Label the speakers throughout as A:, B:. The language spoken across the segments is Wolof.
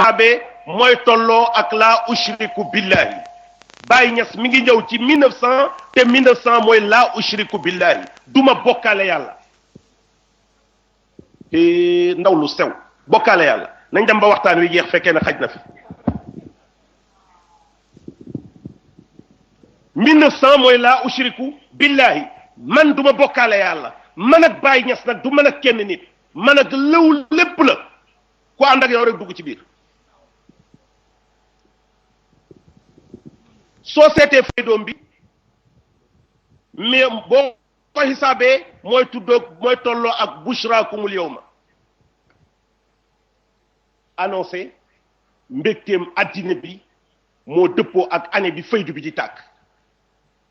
A: abe mooy tolloo ak laa ushriku billahi Baye Niass mi ngi ñëw ci 1900 te 1900 mooy laa ushriku billahi duma bokkaale yàlla ndaw lu sew bokkaale yàlla nañ dem ba waxtaan wi jeex fekkee ne xaj na fi 1900 mooy laa ushriku billahi man duma bokkaale yàlla man ak Baye Niass nag du man ak kenn nit man ak lëw lépp la ku ànd ak yow rek dugg ci biir soo seetee faydoom bi mais boo ko xisaabee mooy tuddoo mooy tolloo ak bushraakumul yawma annoncé mbégteem addina bi moo dëppoo ak année bi faydu bi di tàkk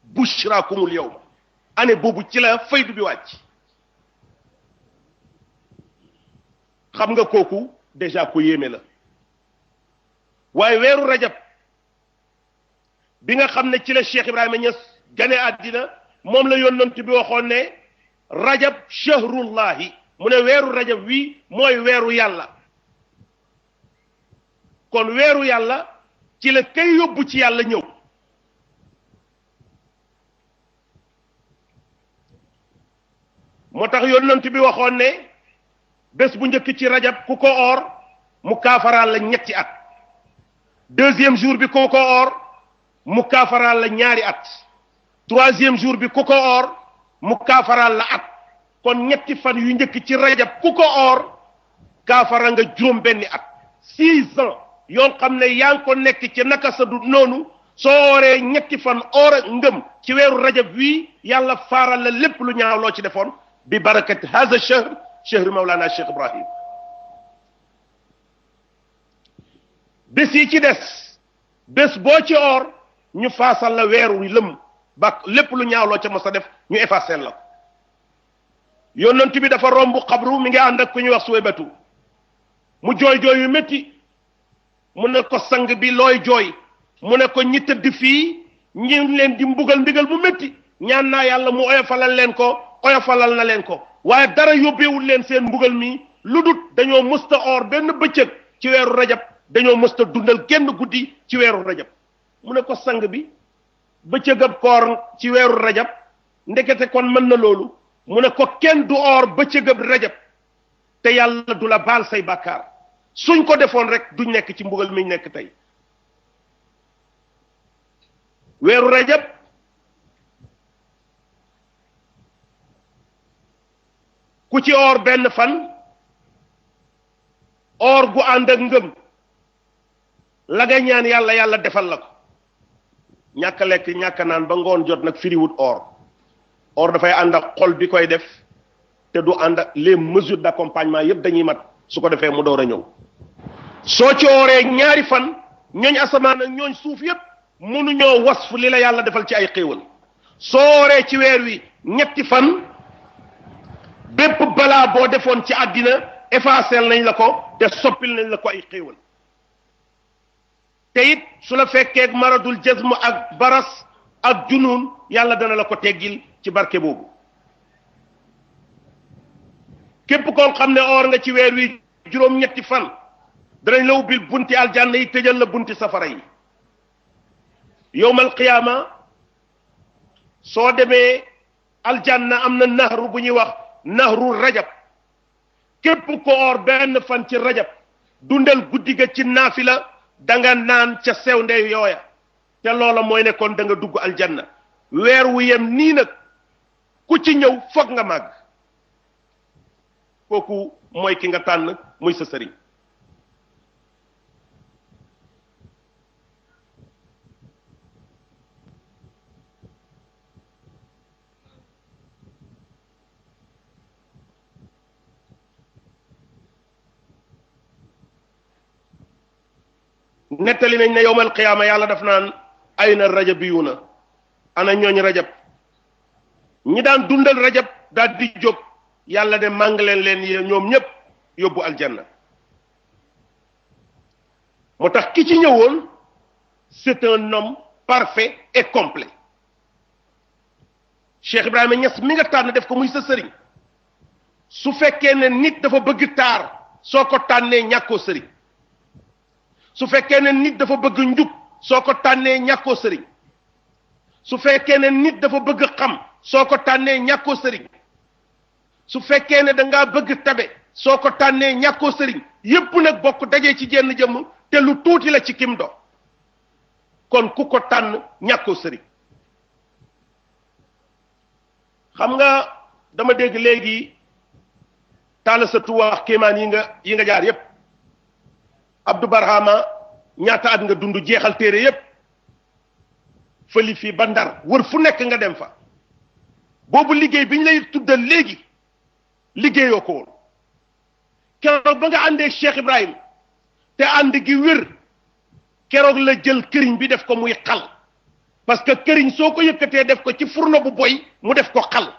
A: bushraakumul yawma année boobu ci la faydu bi wàcc xam nga kooku déjà ko yéeme la waaye weeru rajab bi nga xam ne ci la Cheikh Ibrahima Niass gane àddina moom la yonent bi waxoon ne rajab shahrullahi mu ne weeru rajab wi mooy weeru yàlla kon weeru yàlla ci la kay yóbbu ci yàlla ñëw moo tax yonent bi waxoon ne bés bu njëkk ci rajab ku ko oor mu kaafaraal la ñetti at deuxième jour bi ku ko oor mu kaafaraal la ñaari at troisième jour bi ku ko oor mu kaafaraal la at kon ñetti fan yu njëkk ci rajab ku ko oor kaafara nga juróom benni at 6 ans yoo xam ne yaa ngi ko nekk ci naka sa du noonu soo ooree ñetti fan oor ak ngëm ci weeru rajab wii yàlla faaral la lépp lu ñaaw loo ci defoon bi barakat haza shahr shahr Mawlana Cheikh Ibrahim bés yi ci des bés boo ci oor ñu faasal la weeru lëm ba lépp lu ñaaw loo ca mos a def ñu effacé la ko yonent bi dafa romb xabru mi ngi ànd ak ku ñuy wax Suwaybatu mu jooy jooy yu métti mu ne ko sang bi looy jooy mu ne ko ñi tëdd fii ñi leen di mbugal mbigal mu métti ñaan naa yàlla mu oyofalal leen ko oyofalal na leen ko waaye dara yóbbeewul leen seen mbugal mi lu dut dañoo mësta oor benn bëccëg ci weeru rajab dañoo mësta dundal genn guddi ci weeru rajab mu ne ko sang bi bëccëgab koor ci weeru rajab ndekete kon mën na loolu mu ne ko kenn du oor bëccëgab rajab te yàlla du la baal say bàkkaar suñ ko defoon rek duñ nekk ci mbugal miñ nekk tey weeru rajab ku ci oor benn fan oor gu ànd ak ngëm la nga ñaan yàlla yàlla defal la ko ñàkk lekk ñàkk naan ba ngoon jot nag firiwut or dafay ànd ak xol bi koy def te du ànd ak les mesures d'accompagnement yépp dañuy mat su ko defee mu door a ñëw soo ci ooree ñaari fan ñooñ asamaan ak ñooñ suuf yépp mënuñoo wasf li la yàlla defal ci ay xéewal soo ooree ci weer wi ñetti fan bépp balaa boo defoon ci àddina effacé nañ la ko te soppil nañ la ko ay xéewal te it su la fekkee maradul jazm ak baras ak junun yàlla dana la ko teggil ci barke boobu képp koo xam ne oor nga ci weer wi juróom-ñetti fan danañ la ubbil bunti aljanna yi tëjal la bunti safara yi yowmal qiyaama soo demee aljanna am na nahru bu ñuy wax nahru rajab képp ko oor benn fan ci rajab dundal guddi ga ci naafila da nga naan ca sew ndey yooya te loola mooy ne kon da nga dugg aljanna weer wu yem nii nag ku ci ñëw foog nga màgg kooku mooy ki nga tànn muy sa sëriñ nettali nañ ne yowmal qiyaama yàlla daf naan ayna rajabiyuuna ana ñooñ rajab ñi daan dundal rajab daal di jóg yàlla de màng leen ñoom ñépp yóbbu aljanna moo tax ki ci ñëwoon c'est un homme parfait et complet Cheikh Ibrahima Niass mi nga tànn def ko muy sa sëriñ su fekkee ne nit dafa bëgg taar soo ko tànnee ñàkkoo sëriñ su fekkee ne nit dafa bëgg njub soo ko tànnee ñàkkoo sëriñ su fekkee ne nit dafa bëgg xam soo ko tànnee ñàkkoo sëriñ su fekkee ne da ngaa bëgg tabe soo ko tànnee ñàkkoo sëriñ yépp nag bokk dajee ci jenn jëmm te lu tuuti la ci kim do kon ku ko tànn ñàkkoo sëriñ xam nga dama dégg léegi taala sa tuwaax kéemaan yi nga jaar yépp Abdou Barhama ñaata at nga dund jeexal téere yépp fëli fii ba Ndar wër fu nekk nga dem fa boobu liggéey bi ñu lay tuddal léegi liggéeyoo ko woon keroog ba nga àndee Cheikh Ibrahim te ànd gi wér keroog la jël këriñ bi def ko muy xal parce que këriñ soo ko yëkkatee def ko ci fourneau bu boy mu def ko xal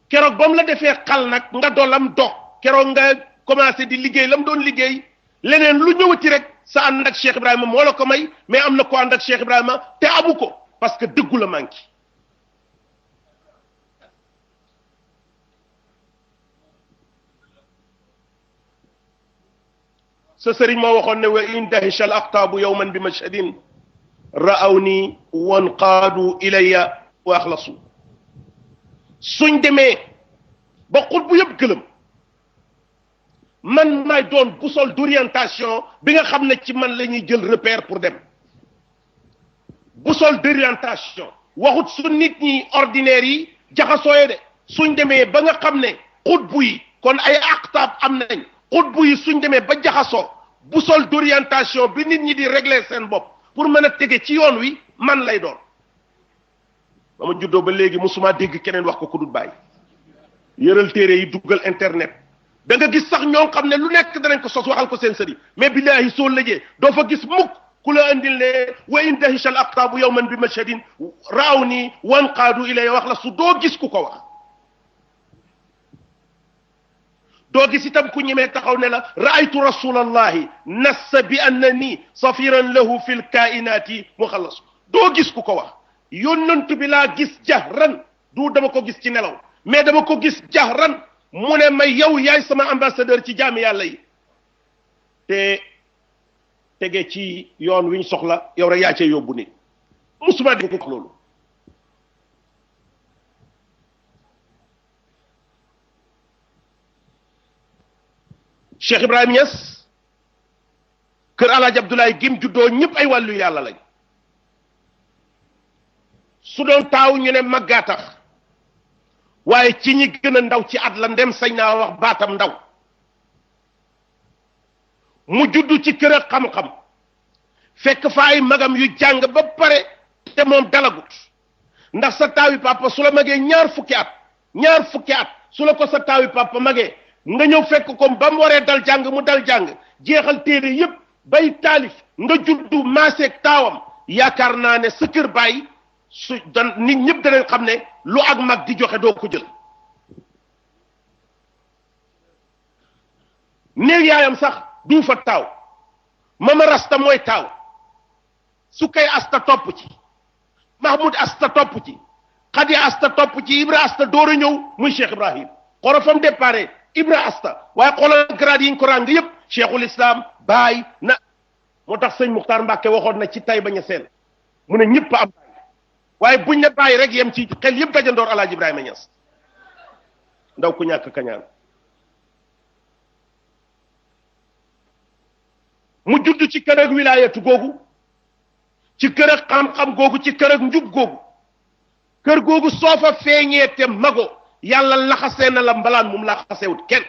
A: keroog ba mu la defee xal nag nga doolam dox keroog nga commencé di liggéey la mu doon liggéey leneen lu ñëwati rek sa ànd ak Cheikh Ibrahima moo la ko may mais am na ko ànd ak Cheikh Ibrahima te amu ko parce que dëggu la manqué sa sëriñ moo waxoon ne wa in dahisha al aqtaabu yawman bi mashhadin ra'awni wanqaadu ilayya wa axlasu suñ demee ba xut bu yëpp gëlëm man maay doon boussole d'orientation bi nga xam ne ci man la ñuy jël repère pour dem boussole d'orientation waxut su nit ñi ordinaire yi jaxasooye de suñ demee ba nga xam ne xutbu yi kon ay aqtaab am nañ xutbu yi suñ demee ba jaxasoo boussole d'orientation bi nit ñi di régler seen bopp pour mën a tege ci yoon wi man lay doon ba ma juddoo ba léegi musuma dégg keneen wax ko ku dul bàyyi yëral téere yi duggal internet da nga gis sax ñoo xam ne lu nekk danañ ko sos waxal ko seen sëriñ mais billahi soo lëjee doo fa gis mukk ku la andil ne wa in dahisha al aqtaabu yawman bi mashhadin raaw nii wanqaadu ilay wax la su doo gis ku ko wax doo gis itam ku ñemee taxaw ne la raaytu rasulallahi nassa bi annani safiran lahu fi lkainati muxallas doo gis ku ko wax yónnant bi laa gis jahran du dama ko gis ci nelaw mais dama ko gis jahran mu ne ma yow yaay sama ambassadeur ci jaami yàlla yi te tege ci yoon wi ñu soxla yow rek yaa cee yóbbu nit musuma dégg ko loolu Cheikh Ibrahim Niass kër Alaaji Abdoulaye gim juddoo ñëpp ay wàllu yàlla lañ su doon taaw ñu ne màggaa tax waaye ci ñi gën a ndaw ci at la ndem sañ naa wax baatam ndaw mu juddu ci kër ak xam-xam fekk fa ay magam yu jàng ba pare te moom dalagut ndax sa taawi papa su la magee ñaar fukki at su la ko sa taawi papa magee nga ñëw fekk ko ba mu waree dal jàng mu dal jàng jeexal téere yépp bay taalif nga juddu maaseeg taawam yaakaar naa ne sa kër bàyyi su dan nit ñëpp danañ xam ne lu ak mag di joxe doo ko jël néeg yaayam sax du fa taaw mama rasta mooy taaw su kay asta topp ci mahmoud asta topp ci xadi asta topp ci ibra asta door a ñëw muy Cheikh Ibrahim xoro fam déparé ibra asta waaye xoolal grade yi ñu ko ràng yépp cheikhul islam baay na moo tax sëñ Muxtaar Mbàkke waxoon na ci tay bañ a seen mu ne ñëpp am waaye buñ ne bàyyi rek yem ci xel yëpp dajandoor Alaaji Ibrahima Niass ndaw ku ñàkk kañaan mu judd ci kër ak wilaayatu googu ci kër ak xam-xam googu ci kër ak njub googu kër googu soo fa feeñee te mago yàlla laxasee na la mbalaan mum laxasewut kenn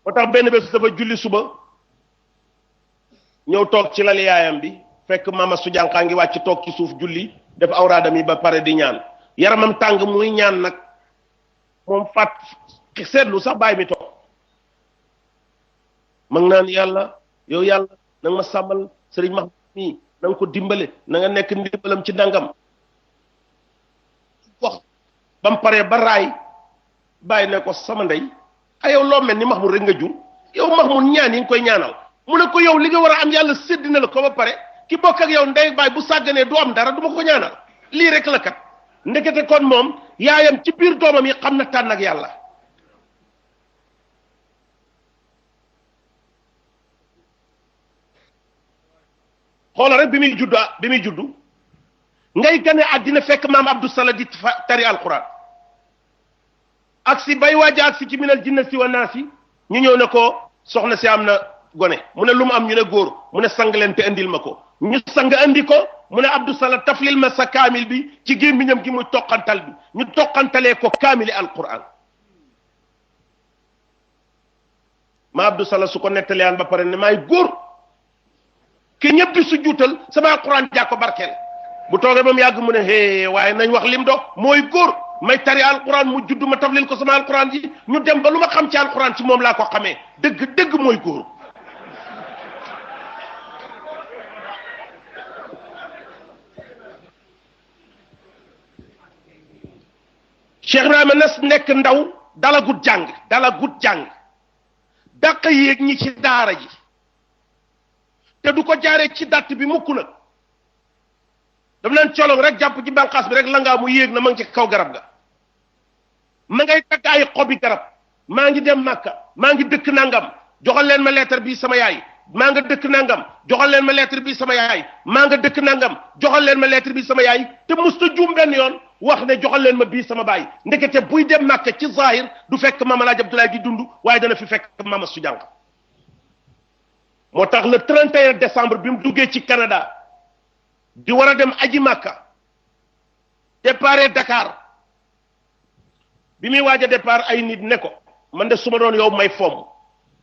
A: moo tax benn bés dafa julli suba ñëw toog ci lal yaayam bi fekk mama su jànqaa ngi wàcc toog ci suuf julli def awraadam yi ba pare di ñaan yaramam tàng muy ñaan nag moom fàtt seetlu sax bàyyi mi toog mag naan yàlla yow yàlla na nga ma sàmmal sëriñ Mahmoud mii na nga ko dimbale na nga nekk ndimbalam ci ndangam wax ba mu paree ba raay bàyyi ne ko sama ndey a yow loo mel ni Mahmoud rek nga jur yow Mahmoud ñaan yi nga koy ñaanal mu ne ko yow li nga war a am yàlla sédd na la ko ba pare ki bokk ak yow ndey baay bu sàgganee du am dara du ma ko ñaanal lii rek la kat ndekete kon moom yaayam ci biir doomam yi xam na tànn ak yàlla xoolal rek bi muy juddu ngay gane àddina fekk maam Abdou Salah di tari alquran ak si bay waaja ak si ci minal jinnati wa naasi ñu ñëw ne ko soxna si am na gone mu ne lu mu am ñu ne góor mu ne sang leen te indil ma ko ñu sang andi ko mu ne Abdou Salah taflil ma sa kaamil bi ci gémmiñam gi muy toqantal bi ñu toqantalee ko kaamili alquran ma Abdou Salah su ko nettaliyaan ba pare ne maay góor ki ñëpp di su juutal sama alquran jaa ko barkeel bu toogee ba mu yàgg mu ne hee waaye nañ wax lim do mooy góor may tari alquran mu judd ma taflil ko sama alquran ji ñu dem ba lu ma xam ci alquran ci moom laa ko xamee dëgg mooy góor Cheikh Ibrahima Niass nekk ndaw dalagut jàng dàq yéeg ñi ci daara ji te du ko jaaree ci datt bi mukk nag dam leen colong rek jàpp ci bànqaas bi rek la ngaa mu yéeg na ma ngi ci kaw garab ga ma ngay takk ay xobi garab maa ngi dem Màkka maa ngi dëkk nangam joxal leen ma lettre bi sama yaay maa nga dëkk nangam joxal leen ma lettre bi sama yaay maa nga dëkk nangam joxal leen ma lettre bi sama yaay te musta juum benn yoon wax ne joxal leen ma bii sama baay ndekete buy dem Màkka ci zahir du fekk Mame El Hadji Abdoulaye di dund waaye dana fi fekk Mama su jànq moo tax le 31 décembre bi mu duggee ci Canada di war a dem aji Màkka départ Dakar bi muy waaj a départ ay nit ne ko man de su ma doon yow may fomm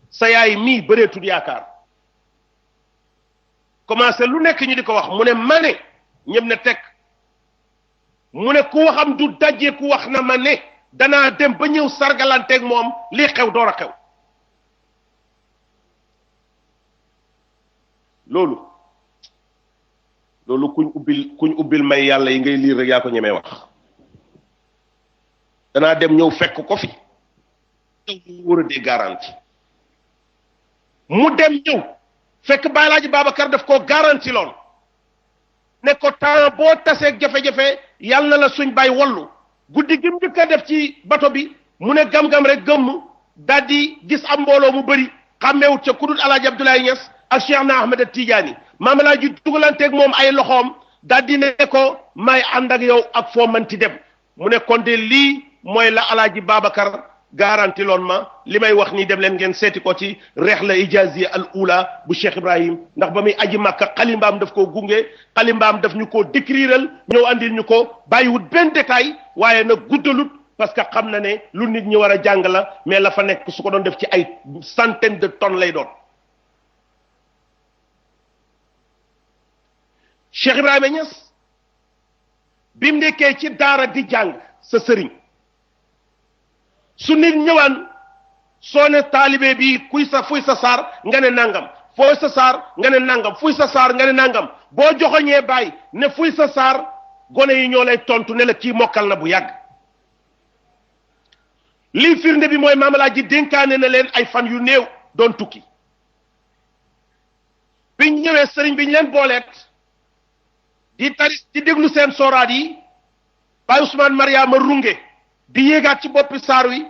A: sa yaay mii bëreetul yaakaar commencé lu nekk ñu di ko wax mu ne ma ne ñëpp ne teg mu ne ku waxam du dajee ku wax na ma ne danaa dem ba ñëw sargalanteeg moom lii xew door a xew loolu kuñ ubbil may yàlla yi ngay liir rek yaa ko ñemee wax danaa dem ñëw fekk ko fi war a dee garanti mu dem ñëw fekk Baay Laaji Babacar daf koo garanti lool ne ko temps boo taseeg jafe-jafe yàlla na la suñ bay wallu guddi gi mu njëkk a def ci bato bi mu ne gam-gam rek gëmm daal di gis am mbooloo mu bëri xàmmeewut ca ku dul Alaaji Abdoulaye Niass ak Cheikh na Ahmed Tidiane Maam El Hadji dugalanteeg moom ay loxoom daal di ne ko may ànd ak yow ak foo mënti dem mu ne kon de lii mooy la Alaaji Babacar garanti loon ma li may wax nii dem leen ngeen seeti ko ci rihla ijaziya al ula bu Cheikh Ibrahim ndax ba muy aji Makka xalimbaam daf koo gunge xalimbaam daf ñu koo décriral ñëw andil ñu ko bàyyiwut benn détail waaye nag guddalut parce que xam na ne lu nit ñi war a jàng la mais la fa nekk su ko doon def ci ay centaine de tonnes lay doon Cheikh Ibrahima Niass bi mu nekkee ci daara di jàng sa sëriñ su nit ñëwaan soo ne taalibe bi fuy sa saar nga ne nangam fooy sa saar nga ne nangam fuy sa saar nga ne nangam boo joxoñee bàyyi ne fuy sa saar gone yi ñoo lay tontu ne la kii mokkal na bu yàgg lii firnde bi mooy Maam El Hadji dénkaane na leen ay fan yu néew doon tukki biñ ñëwee sëriñ bi ñu leen booleet di taris di déglu seen sooraat yi Baay Ousmane Mariama runge di yéegaat ci boppi saar wi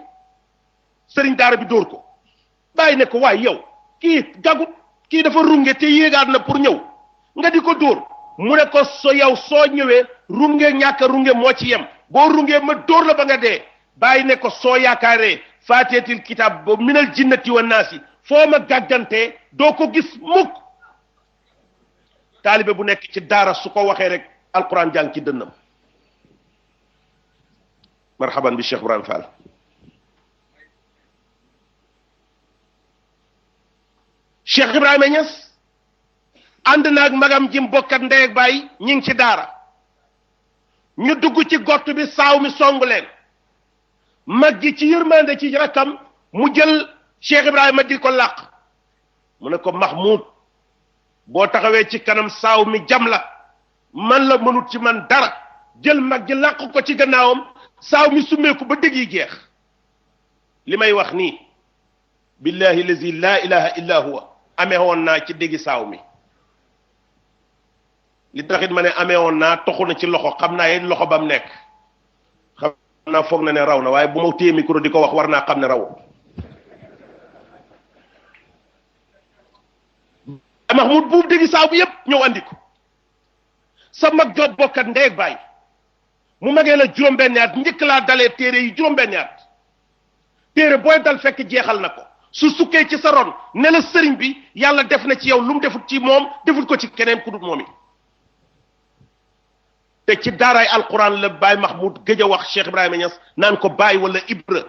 A: sëriñ daara bi dóor ko bàyyi ne ko waaye yow kii gagut kii dafa runge te yéegaat na pour ñëw nga di ko dóor mu ne ko soo ñëwee runge ñàkk a runge moo ci yem boo rungee ma dóor la ba nga dee bàyyi ne ko soo yaakaaree faateetil kitaab ba minal jinnati wa naasi foo ma gàggantee doo ko gis mukk taalibe bu nekk ci daara su ko waxee rek alquran jàng ci dënnam marhaban bi Cheikh Ibrahima Fall Cheikh Ibrahima Niass ànd naag magam jim bokkat ndey ak baay ñi ngi ci daara ñu dugg ci gott bi saaw mi songu leen mag gi ci yërmande ci rakkam mu jël Cheikh Ibrahima di ko làq mu ne ko Mahmoud boo taxawee ci kanam saaw mi jam la man la mënut ci man dara jël mag gi làq ko ci gannaawam saaw mi summeeku ba dëgg yi jeex li may wax nii billahi lazi laa ilaha illa huwa amee woon naa ci déggi saaw mi li taxit ma ne amee woon naa toxu na ci loxo xam naa yéen loxo ba mu nekk xam naa foog na ne raw na waaye bu ma téye micro di ko wax war naa xam ne raw Mahmoud buub déggi saabu yépp ñëw andi ko sa mag job bokkat ndey ak baay mu magee la juróom-benni at njëkk laa dalee téere yi juróom-benni at téere booy dal fekk jeexal na ko su sukkee ci sa ron ne la sëriñ bi yàlla def na ci yow lu mu defut ci moom defut ko ci keneen ku dul moom it te ci daaraay alquran la Baye Mahmoud gëj a wax Cheikh Ibrahima Niass naan ko Baye wala Ibra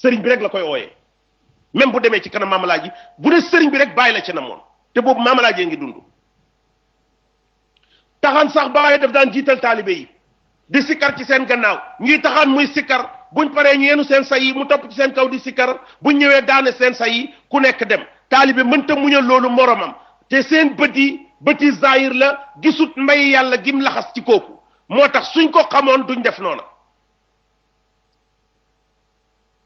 A: sëriñ bi rek la koy ooyee même bu demee ci kanam maamalaaji bu ne sëriñ bi rek Baye la ci namoon te boobu maamalaajee ngi dund taxaan sax Baye daf daan jiital taalibe yi di sikkar ci seen gannaaw ñuy taxaan muy sikkar buñ paree ñu yenu seen say yi mu topp ci seen kaw di sikkar buñ ñëwee daane seen say yi ku nekk dem taalibe mënta muñal loolu moromam te seen bëti zahir la gisut mbay yàlla gim laxas ci kooku moo tax suñ ko xamoon duñ def noona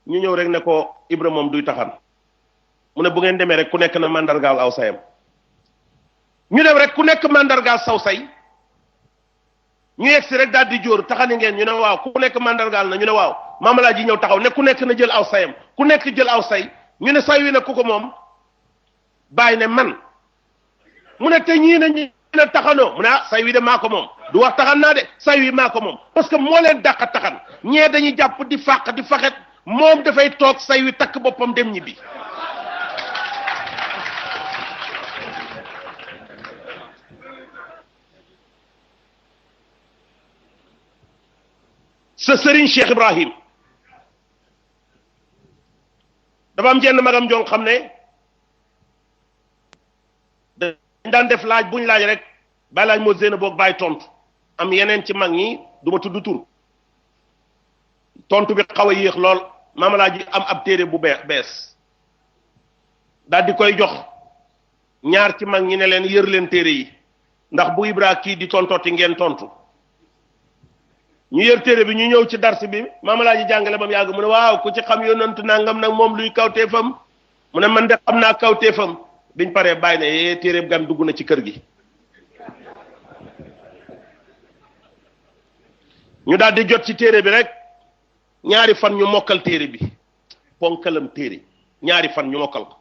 A: ñu ñëw rek ne ko Ibra moom duy taxan mu ne bu ngeen demee rek ku nekk na mandargaal aw sayam ñu dem rek ku nekk mandargaal saw say ñu yegsi rek daal di jóor taxani ngeen ñu ne waaw ku nekk mandargaal na ñu ne waaw maamalaaji ñëw taxaw ne ku nekk na jël aw sayam ku nekk jël aw say ñu ne say wi ne ku ko moom bàyyi ne man mu ne te ñii ne taxanoo mu ne ah say wi de maa ko moom du wax taxan naa de say wi maa ko moom parce que moo leen dàq taxan ñee dañuy jàpp di fàq di faxet moom dafay toog say wi takk boppam dem ñibbi sa sëriñ Cheikh Ibrahim dafa am jenn magam jong xam ne dañ daan def laaj buñ laaj rek bàyyi laaj moo zéena boog bàyyi tontu am yeneen ci mag ñi du ma tudd tur tontu bi xaw a yéex lool maamalaaji am ab téere bu bees daal di koy jox ñaar ci mag ñi ne leen yër leen téere yi ndax bu Ibra kii di tontooti ngeen tontu ñu yër téere bi ñu ñëw ci dars bi maamalaaji jàngale ba mu yàgg mu ne waaw ku ci xam yonent nangam nag moom luy kawteefam mu ne man de xam naa kawteefam biñ paree bàyyi ne téere bi gan dugg na ci kër gi ñu daal di jot ci téere bi rek ñaari fan ñu mokkal téere bi ponkalam téere ñaari fan ñu mokkal ko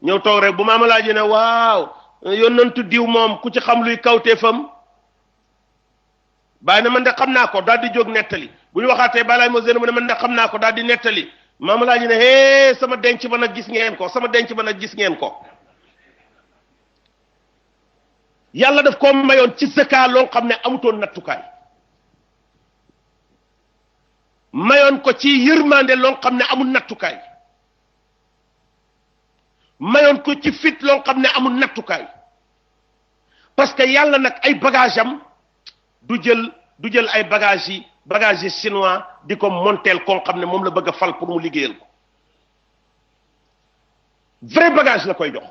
A: ñëw toog rek bu maamalaaji ne waaw yonentu diw moom ku ci xam luy kawteefam bàyyi na man de xam naa ko daal di jóg nettali bu ñu waxaatee balaay mo zéna mu ne man de xam naa ko daal di nettali maamalaaji ne hee sama denc ba nag gis ngeen ko sama denc ba nag gis ngeen ko yàlla daf ko mayoon ci zaka loo xam ne amutoon nattukaay mayoon ko ci yërmande loo xam ne amul nattukaay mayoon ko ci fit loo xam ne amul nattukaay parce que yàlla nag ay bagage am du jël ay bagage yi chinois di ko monteel koo xam ne moom la bëgg a fal pour mu liggéeyal ko vrai bagage la koy jox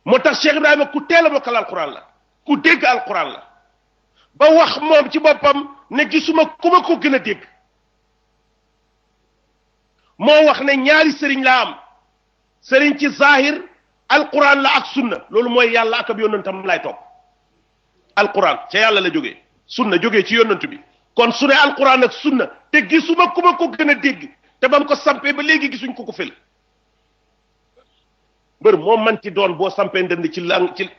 A: moo tax Cheikh Ibrahima ku teel a mokkal alquran la ku dégg alquran la ba wax moom ci boppam ne gisuma ku ma ko gën a dégg moo wax ne ñaari sëriñ laa am sëriñ ci zahir alquran la ak sunna loolu mooy yàlla ak ab yónnantam lay topp alquran ca yàlla la jógee sunna jógee ci yónnant bi kon su ne alquran ak sunna te gisuma ku ma ko gën a dégg te ba mu ko sampee ba léegi gisuñ ko fël mbër moo man ci doon boo sampee ndënd ci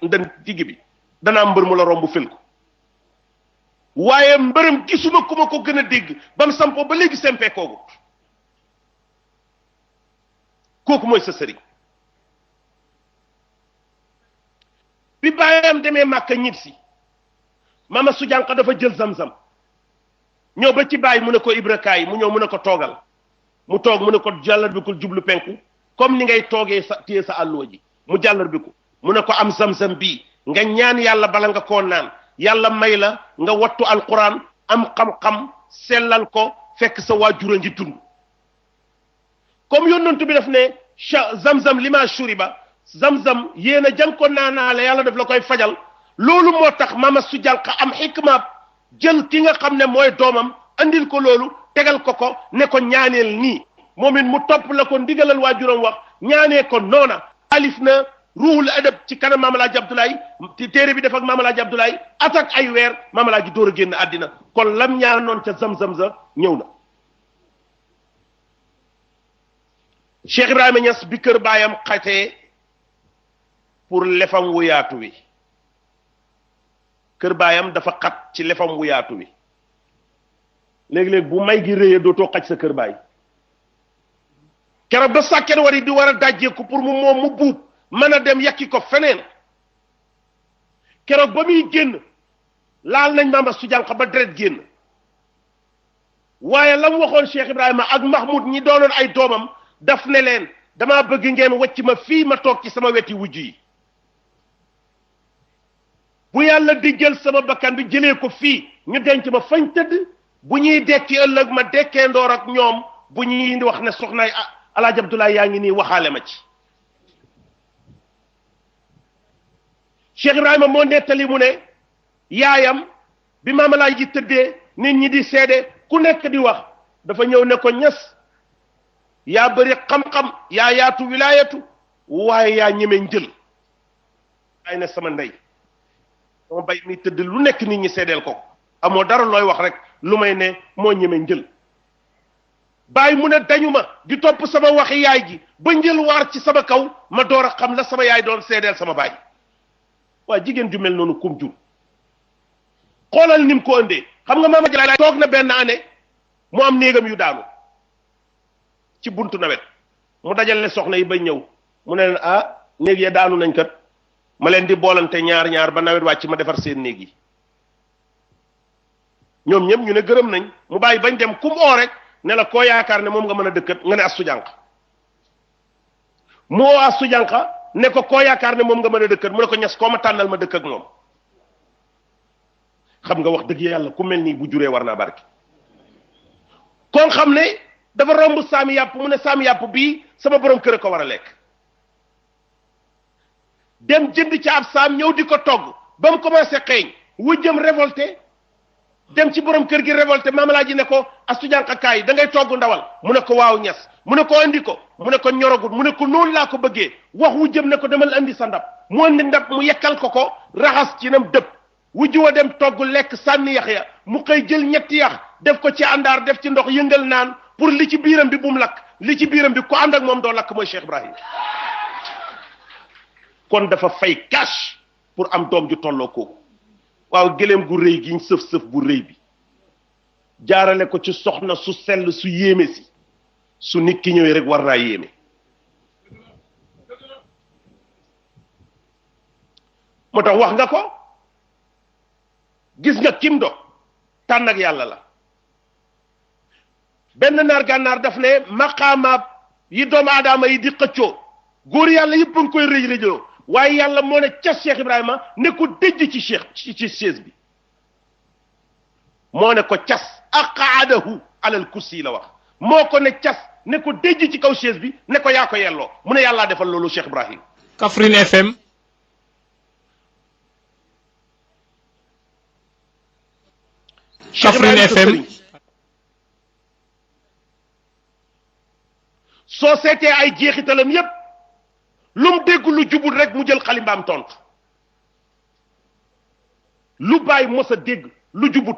A: ndënd digg bi danaa mbër mu la romb fël ko waaye mbërëm gisuma ku ma ko gën a dégg ba mu sampoo ba léegi sempee kooku kooku mooy sa sëriñ bi bàyyam demee Màkka ñib si mama su jànq dafa jël zam-zam ñëw ba ci bàyyi mu ne ko Ibra kaay mu ñëw mu ne ko toogal mu toog mu ne ko jàllar bi ko jublu penku comme ni ngay toogee sa téye sa àlluwa ji mu jàllar bi ko mu ne ko am zam-zam bii nga ñaan yàlla bala nga koo naan yàlla may la nga wattu alquran am xam-xam sellal ko fekk sa waajur a ngi dund comme yónnantu bi daf ne zam-zam lima shuriba zam-zam yéen a jàng ko naanaale yàlla daf la koy fajal loolu moo tax mama su jànq am xikma jël ki nga xam ne mooy doomam andil ko loolu tegal ko ne ko ñaaneel nii moom it mu topp la ko ndigalal waajuram wax ñaanee ko noona alif na ruuhul adab ci kanam Mamalaaji Abdoulaye téere bi def ak Mamalaaji Abdoulaye atak ay weer Mamalaaji door a génn àddina kon lam ñaanoon ca zam-zam za ñëw na Cheikh Ibrahima Niass bi kër baayam xatee pour lefam wu yaatu wi kër baayam dafa xat ci lefam wu yaatu wi léegi-léegi bu may gi réyee dootoo xaj sa kër baay keroog ba sàkken war yi di war a dajjeeku pour mu moom mu buub mën a dem yakki ko feneen keroog ba muy génn laal nañ Mame Astou Diankha ba deret génn waaye la mu waxoon Cheikh Ibrahima ak Mahmoud ñi doonoon ay doomam daf ne leen damaa bëgg ngeen wacc ma fii ma toog ci sama weti wujj yi bu yàlla di jël sama bakkan bi jëlee ko fii ñu denc ma fañ tëdd bu ñuy dekki ëllëg ma dekkee ndoor ak ñoom bu ñuy wax ne soxnaay Alaaji Abdoulaye yaa ngi nii waxaale ma ci Cheikh Ibrahima moo nettali mu ne yaayam bi Maam Alaaji ji tëddee nit ñi di seede ku nekk di wax dafa ñëw ne ko ñes yaa bëri xam-xam yaa yaatu wilaayatu waaye yaa ñeme njël ay ne sama ndey sama bay mi tëdd lu nekk nit ñi seedeel ko amoo dara looy wax rek lu may ne moo ñeme njël bàyyi mu ne dañu ma di topp sama waxi yaay ji ba njël waar ci sama kaw ma door a xam la sama yaay doon seedeel sama baay waa jigéen ju mel noonu kum jur xoolal ni mu ko ëndee xam nga maama Jalaay toog na benn année mu am néegam yu daanu ci buntu nawet mu dajale soxna yi ba ñëw mu ne leen ah néeg ya daanu nañ kat ma leen di boolante ñaar ba nawet wàcc ma defar seen néeg yi ñoom ñëpp ñu ne gërëm nañ mu bàyyi bañ dem kum oo rek ne la koo yaakaar ne moom nga mën a dëkkat nga ne Astou Diankha mu oo Astou Diankha ne ko koo yaakaar ne moom nga mën a dëkkat mu ne ko ñes koo ma tànnal ma dëkk ak moom xam nga wax dëgg yàlla ku mel nii bu juree war naa barke kon xam ne dafa romb saami yàpp mu ne saami yàpp bii sama borom kër a ko war a lekk dem jënd ci ab saam ñëw di ko togg ba mu commencé xeeñ wujjam révolté dem ci borom kër gi révolté Maam Alaaji ne ko Astou Diankha kaay da ngay togg ndawal mu ne ko waaw ñes mu ne ko andi ko mu ne ko ñorogut mu ne ko noonu laa ko bëggee wax wujjam ne ko demal andi sa ndab mu andi ndab mu yekkal ko raxas ci nam dëpp wujju wa dem togg lekk sànni yax ya mu xëy jël ñetti yax def ko ci àndaar def ci ndox yëngal naan pour li ci biiram bi bu mu lakk li ci biiram bi ku ànd ak moom doo lakk mooy Cheikh Ibrahim kon dafa fay cash pour am doom ju tolloo kooku waaw gëléem gu rëy gi ñu sëf-sëf bu rëy bi jaarale ko ci soxna su sell su yéeme si su nit ki ñëwee rek war naa yéeme moo tax wax nga ko gis nga kim do tànn ak yàlla la benn naar gànnaar daf ne maqaama yi doomu aadama yi di xëccoo góor yàlla yëpp a ngi koy rëj rëjloo waaye yàlla moo ne cas Cheikh Ibrahima ne ko dëjj ci cheikh ci chaise bi moo ne ko cas aqaadahu alal kursi la wax moo ko ne cas ne ko dëjj ci kaw chaise bi ne ko yaa ko yelloo mu ne yàllaa defal loolu Cheikh Ibrahim
B: Kaffrine FM Kaffrine FM
A: soo seetee ay jeexitalam yépp lu mu dégg lu jubul rek mu jël xalimbaam tontu lu bàyyi mos a dégg lu jubut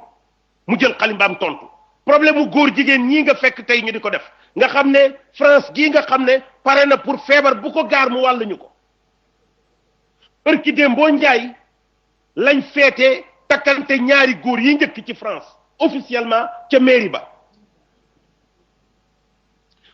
A: mu jël xalimbaam tontu problème mu góor jigéen ñii nga fekk tey ñu di ko def nga xam ne France gii nga xam ne pare na pour feebar bu ko gaar mu wàll ñu ko ërki déem boo njaay lañ feetee takkante ñaari góor yi njëkk ci France officiellement ca mairie ba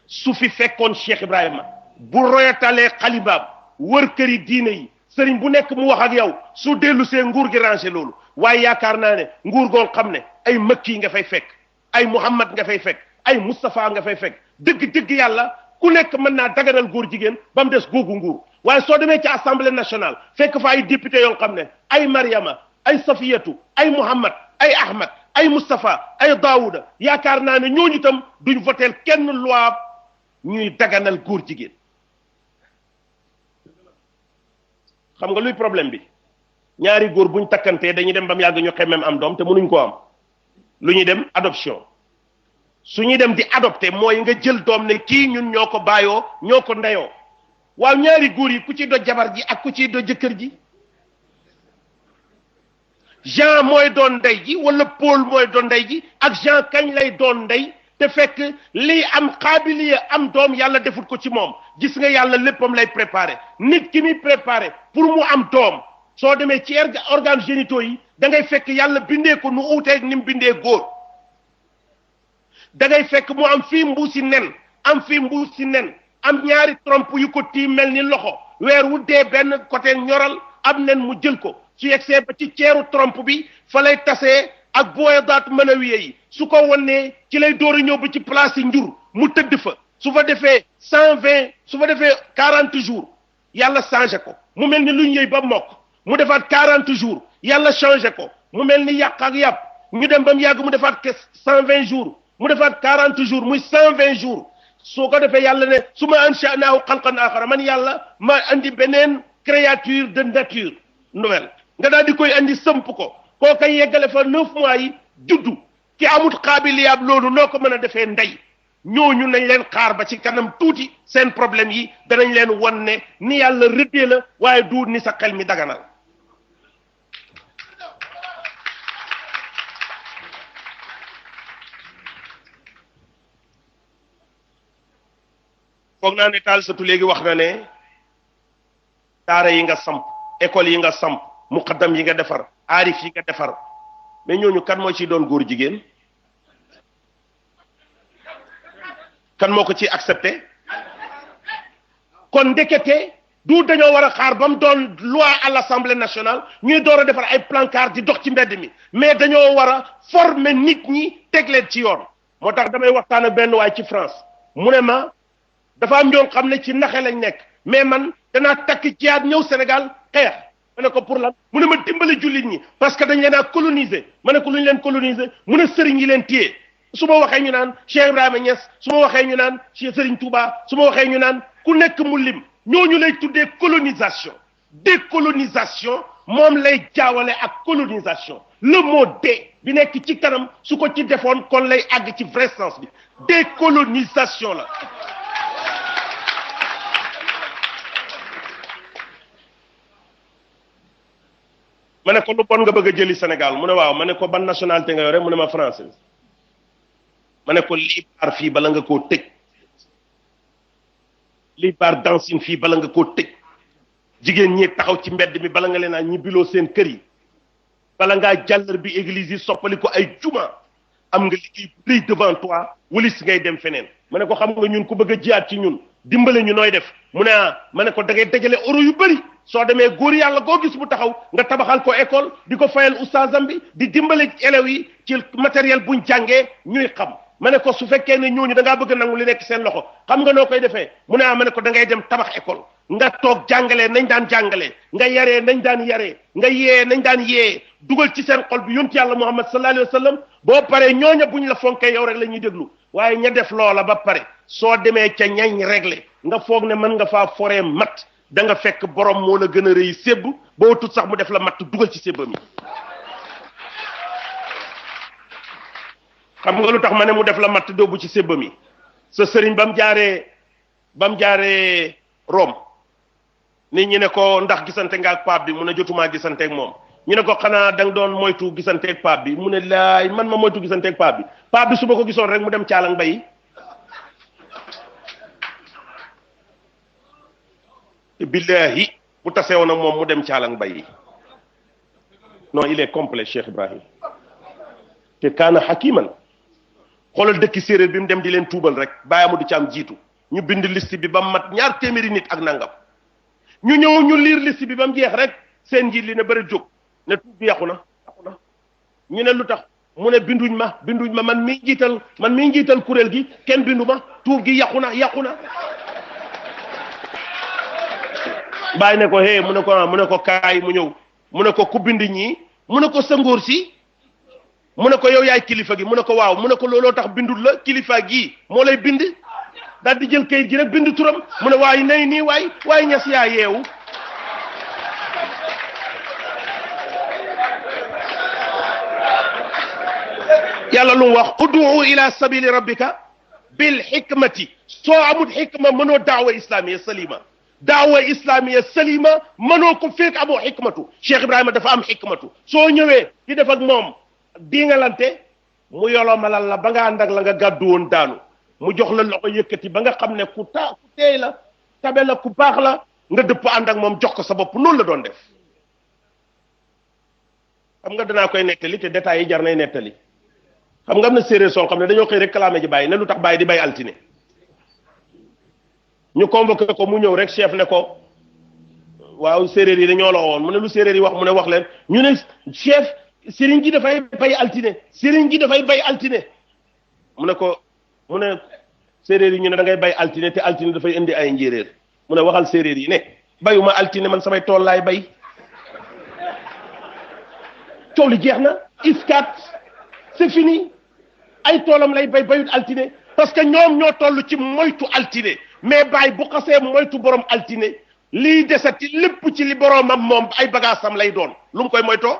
A: su fi fekkoon Cheikh Ibrahima bu royatalee xalibaam wër këri diine yi sëriñ bu nekk mu wax ak yow su dellu see nguur gi rangé loolu waaye yaakaar naa ne nguur goon xam ne ay Makki nga fay fekk ay Muhammad nga fay fekk ay Moustapha nga fay fekk dëgg-dëgg yàlla ku nekk mën naa daganal góor jigéen ba mu des googu nguur waaye soo demee ci assemblée nationale fekk fa ay député yoo xam ne ay Mariama ay Safiyatu ay Muhammad ay Ahmad ay Moustapha ay Daouda yaakaar naa ne ñooñu itam duñ voteel kenn loi ñuy daganal góor jigéen xam nga luy problème bi ñaari góor buñ takkantee dañuy dem ba mu yàgg ñu xemmem am doom te mënuñ ko am lu ñuy dem adoption su ñuy dem di adopté mooy nga jël doom ne kii ñun ñoo ko bàyyoo ñoo ko ndeyoo waaw ñaari góor yi ku ci do jabar ji ak ku ci do jëkkër ji Jean mooy doon ndey ji wala Paul mooy doon ndey ji ak Jean kañ lay doon ndey te fekk lii am xaabiliya am doom yàlla defut ko ci moom. gis nga yàlla léppam lay préparé nit ki muy préparé pour mu am doom soo demee ci organes génitaux yi da ngay fekk yàlla bindee ko nu uuteeg ni mu bindee góor da ngay fekk mu am fii mbuusi nen am fii mbuusi nen am ñaari trompe yu ko tiim mel ni loxo weer wu dee benn côté ñoral am nen mu jël ko su yegsee ba ci ceeru trompe bi fa lay tasee ak booyadaat manawiye yi su ko wonnee ci lay door a ñëw ba ci place yi njur mu tëdd fa su fa defee 120 su fa defee 40 jours yàlla changé ko mu mel ni luñ yëy ba mokk mu defaat 40 jours yàlla changé ko mu mel ni yàq ak yàpp ñu dem ba mu yàgg mu defaat 120 jours mu defaat 40 jours muy 120 jours soo ko defee yàlla ne su ma ansha'naahu xalqan axara man yàlla ma andi beneen créature de nature nouvelle nga daal di koy andi sëmp ko koo koy yeggale fa 9 mois yi juddu ki amut xaabiliyaab loolu noo ko mën a defee ndey ñooñu nañ leen xaar ba ci kanam tuuti seen problème yi danañ leen won ne ni yàlla rëddee la waaye du ni sa xel mi daganal foog naa ne taal satu léegi wax na ne daara yi nga samp école yi nga samp muqaddam yi nga defar aarif yi nga defar mais ñooñu kan moo ciy doon góor jigéen kan moo ko ci accepté kon ndekete du dañoo war a xaar ba mu doon loi à l'Assemblée nationale ñuy door a defar ay plancard di dox ci mbedd mi mais dañoo war a former nit ñi teg leen ci yoon moo tax damay waxtaan ak benn waay ci France mu ne ma dafa am ñoo xam ne ci naxe lañ nekk mais man danaa takk jihaad ñëw Sénégal xeex ma ne ko pour lan mu ne ma dimbali jullit ñi parce que dañ leen a coloniser ma ne ko lu ñu leen coloniser mu ne sëriñ yi leen téye su ma waxee ñu naan Cheikh Ibrahima Niass su ma waxee ñu naan Cheikh Serigne Touba su ma waxee ñu naan ku nekk mu lim ñooñu lay tuddee colonisation décolonisation moom lay jaawale ak colonisation le mot dé bi nekk ci kanam su ko ci defoon kon lay àgg ci vrai sens bi décolonisation la ma ne ko lu bon nga bëgg a jëli Sénégal mu ne waaw ma ne ko ban nationalité nga yore mu ne ma française ma ne ko lii baar fii bala nga koo tëj lii baar dancing fii bala nga koo tëj jigéen ñi taxaw ci mbedd mi bala nga leen a ñibbiloo seen kër yi bala ngaa jàllar bi église yi soppali ko ay juma am nga liggéey bu rëy devant toi walis ngay dem feneen ma ne ko xam nga ñun ku bëgg a jiyaat ci ñun dimbale ñu nooy def mu ne ma ne ko da ngay dajale euro yu bëri soo demee góor yàlla goo gis bu taxaw nga tabaxal ko école di ko fayal oustazam bi di dimbale élèves yi ci matériel buñ jàngee ñuy xam ma ne ko su fekkee ne ñooñu da ngaa bëgg nangu li nekk seen loxo xam nga noo koy defee mu ne ma ne ko da ngay dem tabax école nga toog jàngalee nañ daan jàngalee nga yaree nañ daan yaree nga yee nañ daan yee dugal ci seen xol bi yonent yàlla Muhammad sallallahu alayhi wa sallam boo paree ñooña buñ la fonkee yow rek la ñuy déglu waaye ña def loola ba pare soo demee ca ñañ réglé nga foog ne mën nga faa foree mat da nga fekk borom moo la gën a rëy sébb boo tut sax mu def la matt dugal ci sébbam yi xam nga lu tax ma ne mu def la matt doobu ci sébbam yi sa sëriñ ba mu jaaree Rome nit ñi ne ko ndax gisante nga ak pape bi mu ne jotumaa gisante ak moom ñu ne ko xanaa da nga doon moytu gisante ak pape bi mu ne laay man ma moytu gisante ak pape bi su ma ko gisoon rek mu dem caalang bayi billahi bu tasee woon ak moom mu dem caalang bayi non il est complet Cheikh Ibrahim te kaana hakiman xoolal dëkki séeréer bi mu dem di leen tuubal rek bàyyi Amadou Thiam jiitu ñu bind liste bi ba mu mat 200 nit ak nangam ñu ñëw ñu liir liste bi ba mu jeex rek seen njiit li ne bëri jóg ne tuub bi yàqu na ñu ne lu tax mu ne binduñ ma man miy njiital kuréel gi kenn bindu ma tuub gi yàqu na bàyyi ne ko hé mu ne ko kaay mu ñëw mu ne ko ku bind ñii mu ne ko sa ngóor si mu ne ko yow yaay kilifa gi mu ne ko waaw mu ne ko looloo tax bindul la kilifa gii moo lay bind daal di jël kayit gi rek bind turam mu ne waaye nay nii waaye ñas yaa yeewu yàlla lu mu wax ud'u ila sabili rabbika bil hikmati soo amul hikma mënoo daawa islamiya salima mënoo ko fekk amoo hikmatu Cheikh Ibrahima dafa am hikmatu soo ñëwee di def ak moom dingalante mu yolomalal la ba nga ànd ak la nga gàddu woon daanu mu jox la loxo yëkkati ba nga xam ne ku teey la tabe la ku baax la nga dëpp ànd ak moom jox ko sa bopp noonu la doon def xam nga danaa koy nettali te détails yi jar nay nettali xam nga am na séeréer soo xam ne dañoo xëy rek clamé ji bàyyi ne lu tax bàyyi di bay altine ñu convoqué ko mu ñëw rek chef ne ko waaw séeréer yi dañoo la woon mu ne lu séeréer yi wax mu ne wax leen ñu ne chef sëriñ ji dafay bay altine sëriñ ji dafay bay altine mu ne séeréer yi ñu ne da ngay bay altine te altine dafay indi ay njéeréer mu ne waxal séeréer yi ne bayuma altine man samay tool laay bay coow li jeex na iskat c'est fini ay toolam lay bayut altine parce que ñoom ñoo toll ci moytu altine mais bàyyi bu xasee moytu borom altine lii desati lépp ci li boromam moom ay bagaasam lay doon lu mu koy moytoo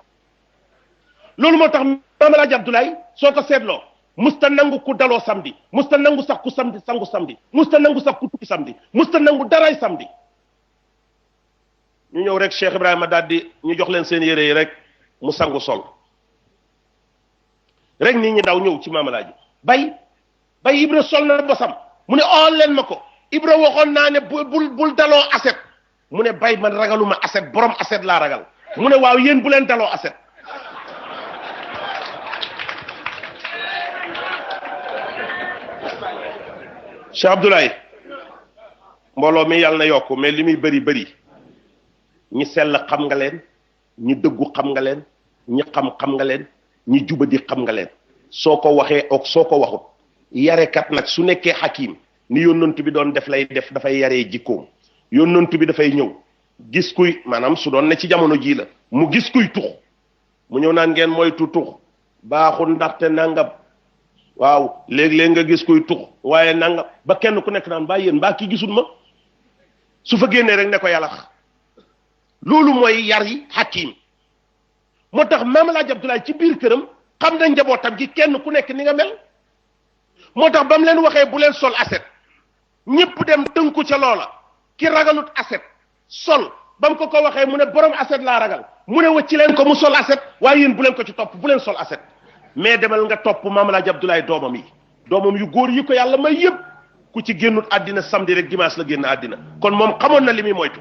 A: loolu moo tax Maam Alaaji Abdoulaye soo ko seetloo musta nangu ku daloo samedi musta nangu sax ku samedi sangu samedi musta nangu sax ku tukki samedi musta nangu daray samedi ñu ñëw rek Cheikh Ibrahima daal di ñu jox leen seen yére yi rek mu sangu sol rek nit ñi daw ñëw ci Maam Alaaji bay Ibra sol na bosam mu ne ool leen ma ko Ibra waxoon naa ne bul daloo aset mu ne bay man ragaluma aset borom aset laa ragal mu ne waaw yéen bu leen daloo aset Cheikh Abdoulaye mbooloo mi yàlla na yokk mais li muy bëri ñi sell xam nga leen ñi dëggu xam nga leen ñi xam nga leen ñi jubadi xam nga leen soo ko waxee ak soo ko waxut yarekat nag su nekkee xakim ni yónnantu bi doon def lay def dafay yaree jikkoom yónnantu bi dafay ñëw gis kuy maanaam su doon ne ci jamono jii la mu gis kuy tux mu ñëw naan ngeen moytu tux baaxul ndaxte nangam waaw léeg-léeg nga gis kuy tux waaye nangam ba kenn ku nekk naan bàyyi yéen mbaa kii gisul ma su fa génnee rek ne ko yàllax loolu mooy yar yi xakim moo tax Maam Alaaji Abdoulaye ci biir këram xam na njabootam gi kenn ku nekk ni nga mel moo tax ba mu leen waxee bu leen sol aset ñëpp dem tënku ca loola ki ragalut aset sol ba mu ko waxee mu ne borom aset laa ragal mu ne wacci leen ko mu sol aset waaye yéen bu leen ko ci topp bu leen sol aset mais demal nga topp Maam Alaaji Abdoulaye doomam yu góor yi ko yàlla may yëpp ku ci génnut àddina samedi rek dimanche la génn àddina kon moom xamoon na li muy moytu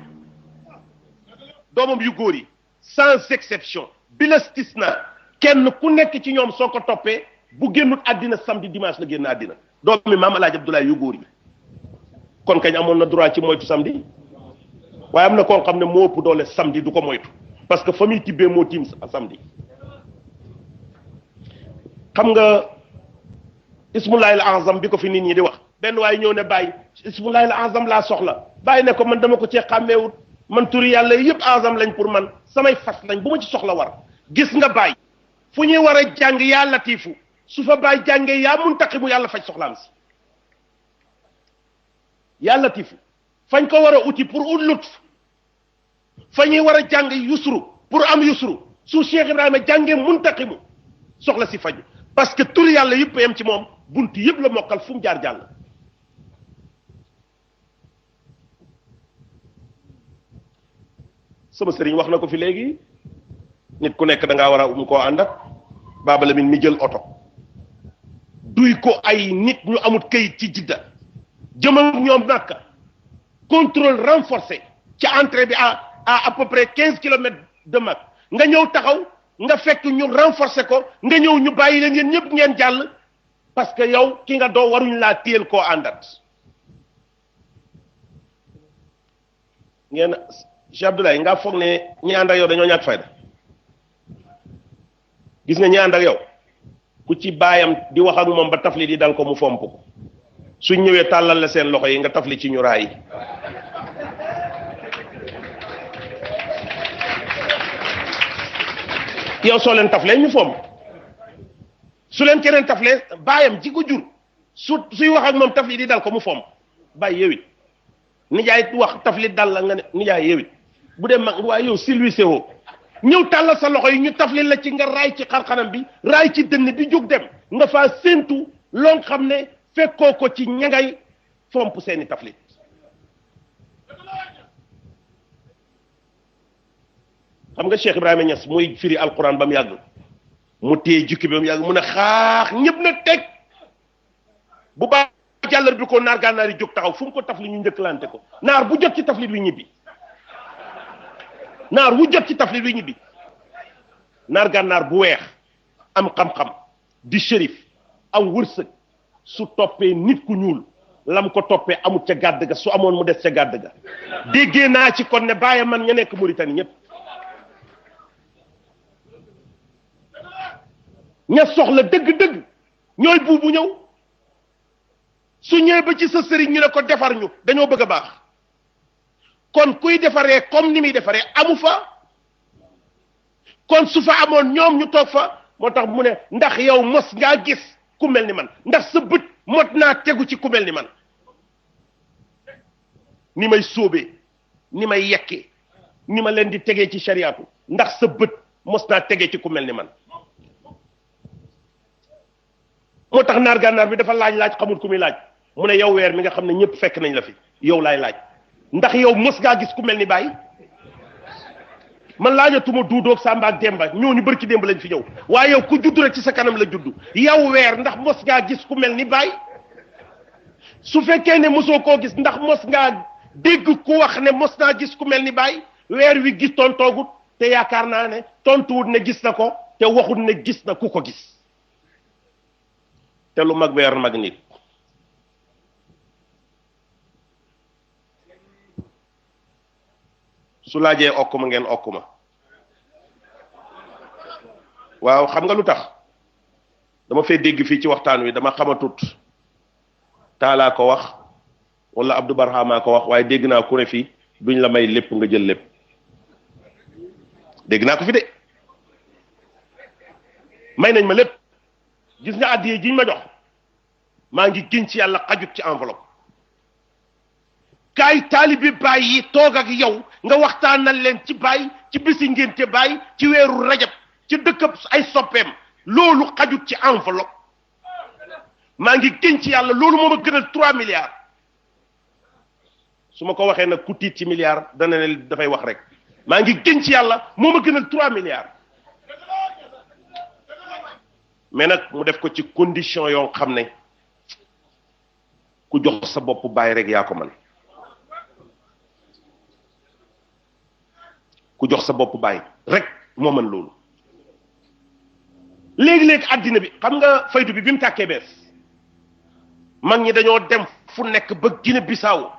A: doomam yu góor yi sans exception bila stisna kenn ku nekk ci ñoom soo ko toppee bu génnut àddina samedi dimanche la génn àddina doomi Maam Alaaji Abdoulaye yu góor yi kon kañ amoon na droit ci moytu samedi waaye am na koo xam ne moo ëpp doole samedi du ko moytu parce que fa muy tibbee moo tiim samedi xam nga ismullahil azam bi ko fi nit ñi di wax benn waaye ñëw ne bàyyi ismullahil azam laa soxla bàyyi ne ko man dama ko cee xàmmeewut man turi yàlla yëpp azam lañ pour man samay fas lañ bu ma ci soxla war gis nga bàyyi fu ñuy war a jàng yaa latifu su fa bàyyi jàngee yaa muntaqimu yàlla faj soxlaam si yaa latifu fañ ko war a uti pour ut lutf fa ñuy war a jàng yusru pour am yusru su Cheikh Ibrahima jàngee muntaqimu soxla si faju parce que tur yàlla yëpp yam ci moom bunt yëpp la mokkal fu mu jaar jàll sama sëriñ wax na ko fi léegi nit ku nekk da ngaa war a koo ànd ak Baaba Lamin mi jël oto duy ko ay nit ñu amut kayit ci jidda jëm ak ñoom Makka contrôle renforcé ci entrée bi à peu près 15 kilomètres de Makka nga ñëw taxaw nga fekk ñu renforcer ko nga ñëw ñu bàyyi leen yéen ñëpp ngeen jàll parce que yow ki nga doo waruñ laa téyel koo àndat ngeen Cheikh Abdoulaye nga foog ne ñi ànd ak yow dañoo ñàkk fayda gis nga ñi ànd ak yow ku ci baayam di wax ak moom ba tafli di dal ko mu fomp ko suñ ñëwee tàllal la seen loxo yi nga tafli ci ñu raay yow soo leen taflee ñu fomm su leen keneen taflee baayam ji ko jur suy wax ak moom tafli di dal ko mu fomm bàyyi yow it nijaay wax tafli dal la nga ne nijaay yow it bu dee mag waaye yow silvissé woo ñëw tàllal sa loxo yi ñu tafli la ci nga raay ci xarxanam bi raay ci dënn bi jóg dem nga faa séentu loo xam ne fekkoo ko ci ñangay fomp seeni taflit xam nga Cheikh Ibrahima Niass muy firi alquran ba mu yàgg mu téye jukki bi mu yàgg mu ne xaax ñëpp na teg bu baax jàllar bi ko naar gànnaar yi jóg taxaw fu mu ko tafli ñu njëkkalante ko naar bu jot ci taflit wi ñibbi naar wu jot ci taflit wi ñibbi naar gànnaar bu weex am xam-xam di shérif am wërsëg su toppee nit ku ñuul lam ko toppee amut ca gàdd ga su amoon mu des ca gàdd ga déggee naa ci kon ne bàyyi man ña nekk Mauritanie ñëpp ña soxla dëgg-dëgg ñooy buubu ñëw su ñëwee ba ci sa sëriñ ñu ne ko defar ñu dañoo bëgg a baax kon kuy defaree comme ni muy defaree amu fa kon su fa amoon ñoom ñu toog fa moo tax mu ne ndax yow mos ngaa gis ku mel ni man ndax sa bët mot naa tegu ci ku mel ni man ni may sóobee ni may yekkee ni ma leen di tegee ci shariatu ndax sa bët mos naa tegee ci ku mel ni man moo tax naar gànnaar bi dafa laaj xamul ku muy laaj mu ne yow weer mi nga xam ne ñëpp fekk nañ la fi yow laay laaj ndax yow mos ngaa gis ku mel ni Baye man laajatuma duudoog Samba ak Demba ñooñu bërki démb lañ fi ñëw waaye yow ku judd rek ci sa kanam la judd yow weer ndax mos ngaa gis ku mel ni Baye su fekkee ne mosoo koo gis ndax mos ngaa dégg ku wax ne mos naa gis ku mel ni Baye weer wi gis tontoogut te yaakaar naa ne tontuwut ne gis na ko te waxut ne gis na ku ko gis te lu mag weer mag nit su laajee okk ma ngeen okk ma waaw xam nga lu tax dama fee dégg fii ci waxtaan wi dama xamatut taalaa ko wax wala Abdou Barhama ko wax waaye dégg naa ku ne fii duñ la may lépp nga jël lépp dégg naa ko fi de may nañ ma lépp gis nga àddiyee jiñ ma jox maa ngi giñ ci yàlla xajut ci enveloppe kaay taalibi Baay yi toog ak yow nga waxtaanal leen ci Baay ci bisi ngénte Baay ci weeru rajab ci dëkkab ay soppeem loolu xajut ci enveloppe maa ngi giñ ci yàlla loolu moo ma gënal 3 milliards su ma ko waxee nag ku tiit ci milliards dana ne dafay wax rek maa ngi giñ ci yàlla moo ma gënal 3 milliards mais nag mu def ko ci condition yoo xam ne ku jox sa bopp Baay rek yaa ko man ku jox sa bopp Baay rek moo mën loolu léegi-léegi àddina bi xam nga faydu bi mu tàkkee bees mag ñi dañoo dem fu nekk ba Guinée Bissau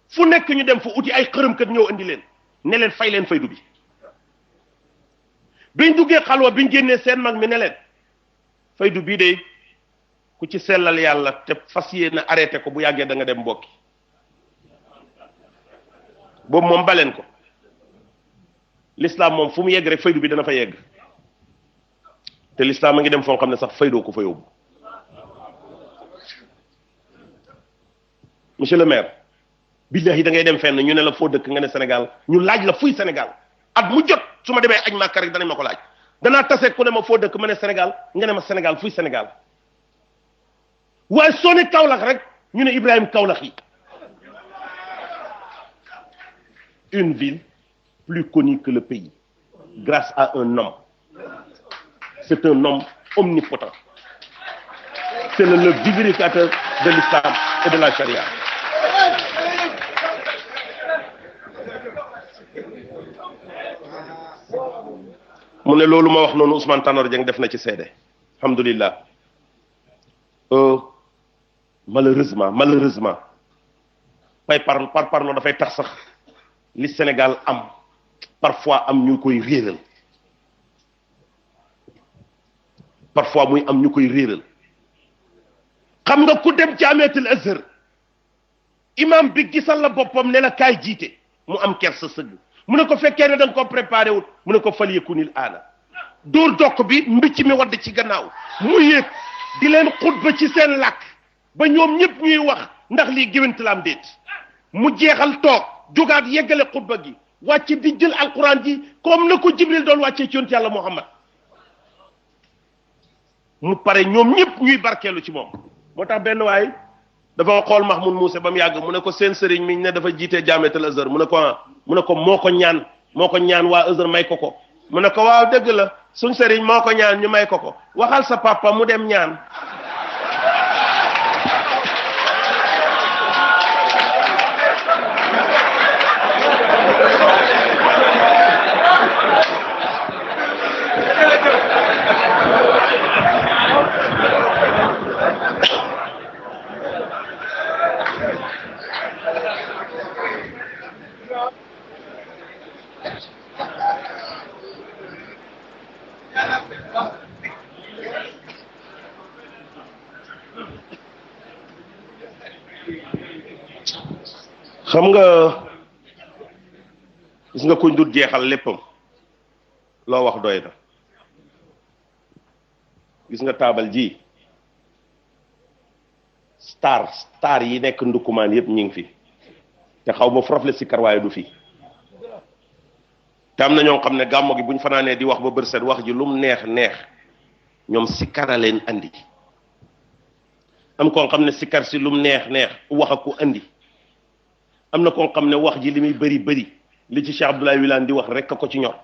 A: fu nekk ñu dem fu uti ay xërëmkat ñëw indi leen ne leen fay leen faydu bi biñ duggee xalwa biñ génnee seen mag mi ne leen faydu bii de ku ci sellal yàlla te fas yéene arrêté ko bu yàggee da nga dem mbokki boobu moom baleen ko l'islam moom fu mu yegg rek faydu bi dana fa yegg te l'islam a ngi dem foo xam ne sax faydoo ko fa yóbbu monsieur le maire billahi da ngay dem fenn ñu ne la foo dëkk nga ne Sénégal ñu laaj la fuy Sénégal at mu jot su ma demee aj Makka rek danañ ma ko laaj danaa tase ku ne ma foo dëkk ma ne Sénégal nga ne ma Sénégal fuy Sénégal waaye soo ne Kaolack rek ñu ne Ibrahima Kaolack yi une ville plus connue que le pays grâce à un homme. C'est un homme omnipotent. C'est le vivificateur de l'islam et de la charia. mu ne loolu ma wax noonu Ousmane Tanor Dieng def na ci seede alhamdulillah malheureusement par parlo dafay tax sax li Sénégal am parfois am ñu koy réeral parfois muy am ñu koy réeral xam nga ku dem jaamiatul Azhar imam bi gisal la boppam ne la kaay jiite mu am kersa sëgg mu ne ko fekkee ne da nga ko préparé wut mu ne ko fal yakunil aana dóor dokk bi mbicc mi wadd ci gannaaw mu yéeg di leen xutba ci seen làkk ba ñoom ñëpp ñuy wax ndax lii géwént la am déet mu jeexal toog jógaat yeggale xutba gi wàcce di jël alquran ji comme na ko Jibril doon wàccee ci yonent yàlla Muhammad mu pare ñoom ñëpp ñuy barkeelu ci moom moo tax benn waay dafa xool Mahmoud Moussa ba mu yàgg mu ne ko seen sëriñ mi ne dafa jiitee jaamiatul Azhar mu ne ko moo ko ñaan waa Azhar may ko mu ne ko waaw dëgg la suñ sëriñ moo ko ñaan ñu may ko waxal sa papa mu dem ñaan. xam nga gis nga kuñ dul jeexal léppam loo wax doy na gis nga taabal ji star yi nekk ndukkumaan yépp ñi ngi fi te xaw ma frofle si karwaaye du fi te am na ñoo xam ne gàmmo gi buñ fanaanee di wax ba bërset wax ji lum neex neex ñoom sikkar a leen andi am koo xam ne sikkar si lum neex neex wax ak ku andi am na koo xam ne wax ji li muy bëri bëri li ci Cheikh Abdoulaye Wilane di wax rek a ko ci ñor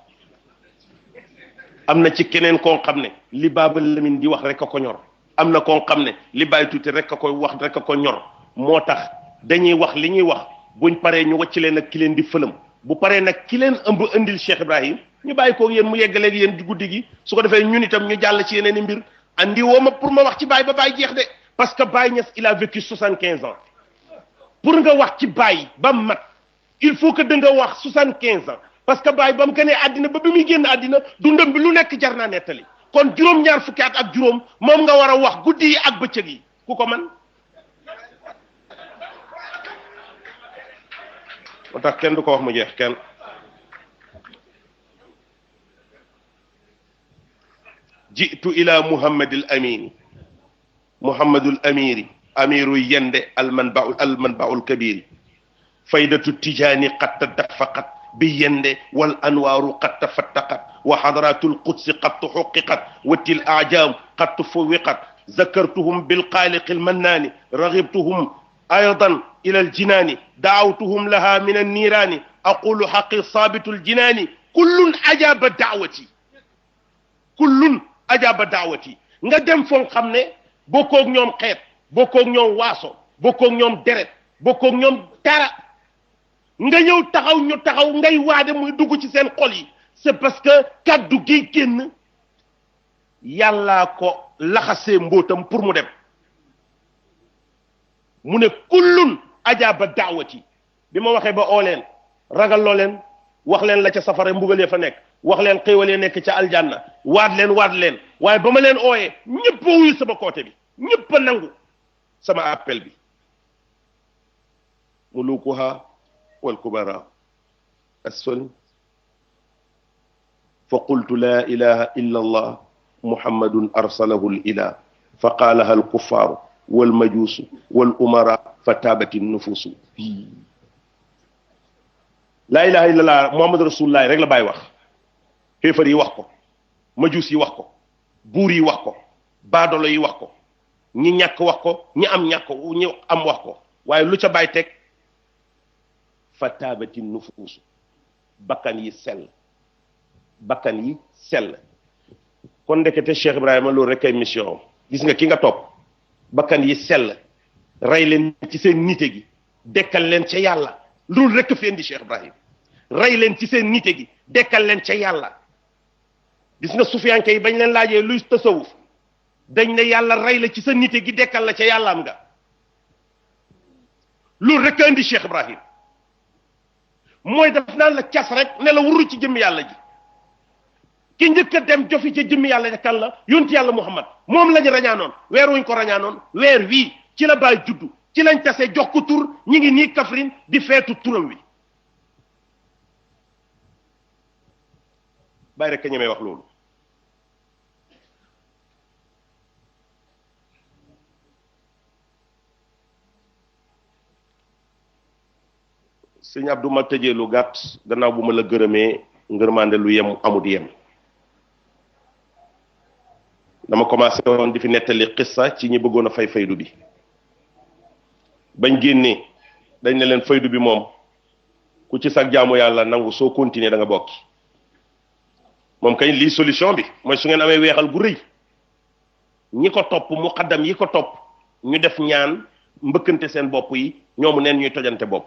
A: am na ci keneen koo xam ne li Baba Lamine di wax rek a ko ñor am na koo xam ne li Baye Tuuti rek a koy wax rek a ko ñor moo tax dañuy wax li ñuy wax buñ paree ñu wacc leen ak ki leen di fëlëm bu paree nag ki leen ëmb indil Cheikh Ibrahim ñu bàyyi koog yéen mu yeggaleeg yéen di guddi gi su ko defee ñun itam ñu jàll ci yeneen i mbir andi woo ma pour ma wax ci Baye ba Baye jeex de parce que Baye Niass il a vécu 75 ans pour nga wax ci Baye ba mat il faut que da nga wax 75 ans parce que Baye ba mu gënee àddina ba bi muy génn àddina dundam bi lu nekk jar naa nettali kon juróom-ñaar fukki at ak juróom moom nga war a wax guddi yi ak bëccëg yi ku ko man moo tax kenn du ko wax mu jeex kenn jitu ila muhammadil amini muhammadul amiri amiru yende almanbaul kabiri faydatu tijani qad tadafaqat bi yende wal anwaru qad tafattaqat wa hadratul qudsi qad tuhuqiqat wa til a'jam qad tufuwiqat ذكرتهم بالخالق المنان رغبتهم أيضا إلى الجنان دعوتهم لها من النيران أقول حقي صابت الجنان كل أجاب دعوتي كل أجاب دعوتي nga dem fon xamne bokok ñom xet bokok ñom waso bokok ñom deret bokok ñom dara nga ñew taxaw ñu taxaw ngay waade muy dugg ci seen xol yi c'est parce que kaddu gi genn yàlla ko laxasee mbootam pour mu dem mu ne kullun ajaaba daawati bi ma waxee ba oo leen ragal loo leen wax leen la ca safara mbugalee fa nekk wax leen xéewalee nekk ca aljanna waat leen waaye ba ma leen ooyee ñëpp a wuyu sama côté bi ñëpp a nangu sama appel bi mulukuha wal kubara asfal fa qultu la ilaha illa allah محمد أرسله الإله فقالها الكفار والمجوس والأمراء فتابت النفوس لا إله إلا الله محمد رسول الله رجل باي وخ حفر يوخكو مجوس يوخكو بوري يوخكو بادولو يوخكو ñi ñak wax ko ñi am ñak ñi am wax ko waye lu ca bay tek fatabati nufus bakkan yi sel kon ndekete Cheikh Ibrahima loolu rek ay mission gis nga ki nga topp bakkan yi sell rey leen ci seen nite gi dekkal leen ca yàlla loolu rek fi indi Cheikh Ibrahima rey leen ci seen nite gi dekkal leen ca yàlla gis nga sufiyanke yi bañ leen laajee luy tasawuf dañ ne yàlla rey la ci sa nite gi dekkal la ca yàlla am nga loolu rek indi Cheikh Ibrahima mooy daf naan la cas rek ne la wuru ci jëm yàlla ji ki njëkk a dem jofi ca jëmmi yàlla ja kan la yonti yàlla muhammad moom lañu rañaanoon weer wuñ ko rañaanoon weer wii ci la baay juddu ci lañ tase jox ko tur ñi ngi nii Kaffrine di feetu turam wi bàyyi rek a ñemee wax loolu sëñ Abdou ma tëjee lu gàtt gannaaw bu ma la gërëmee ngërmande lu yem amut yem dama commencé woon di fi nettali xissa ci ñi bëggoon a fay faydu bi bañ génnee dañ ne leen faydu bi moom ku ci sag jaamu yàlla nangu soo continuer da nga bokki moom kay lii solution bi mooy su ngeen amee weexal gu rëy ñi ko topp muqaddam yi ko topp ñu def ñaan mbëkkante seen bopp yi ñoomu neen ñuy tojante bopp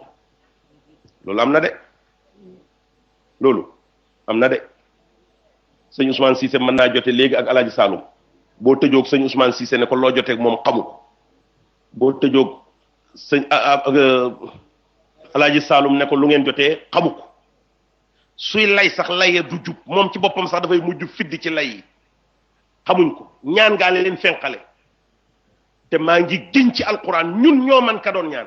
A: loolu am na de loolu am na de sëñ Ousmane Cissé mën naa jote léegi ak Alaaji Saloum boo tëjoog sëñ Ousmane Cissé ne ko loo joteeg moom xamu ko boo tëjoog sëñ Alaaji Saloum ne ko lu ngeen jotee xamu ko suy lay sax laye du jub moom ci boppam sax dafay mujj fiddi ci lay yi xamuñ ko ñaan ngaa leen fenqale te maa ngi giñ ci alquran ñun ñoo man ka doon ñaan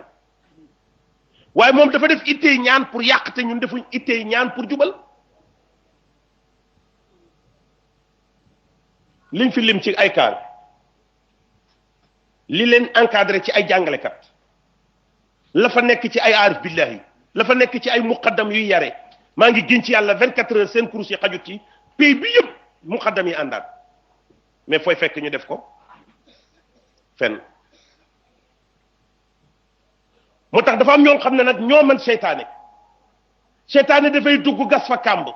A: waaye moom dafa def ittey ñaan pour yàq te ñun defuñ ittey ñaan pour jubal liñ fi lim ci ay kaar li leen encadré ci ay jàngalekat la fa nekk ci ay aarif billahi la fa nekk ci ay muqaddam yuy yare maa ngi giñ ci yàlla 24 heures seen course yi xajut ci pays bi yëpp muqaddam yi àndaat mais fooy fekk ñu def ko fenn moo tax dafa am ñoo xam ne nag ñoo mën seytaane dafay dugg gas fa kàmb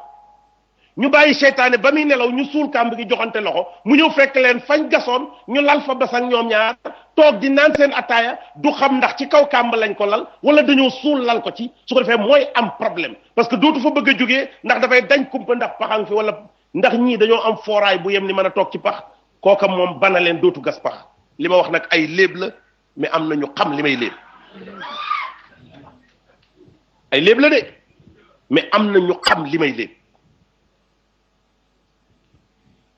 A: ñu bàyyi seytaane ba muy nelaw ñu suul kàmb gi joxante loxo mu ñëw fekk leen fañ gasoon ñu lal fa basang ñoom ñaar toog di naan seen ataaya du xam ndax ci kaw kàmb lañ ko lal wala dañoo suul lal ko ci su ko defee mooy am problème parce que dootu fa bëgg a jógee ndax dafay dañ kumpa ndax paxang fi wala ndax ñii dañoo am fooraay bu yem ni mën a toog ci pax kooka moom bana leen dootu gas pax li ma wax nag ay léeb la mais am na ñu xam li may léeb ay léeb la de mais am na ñu xam li may léeb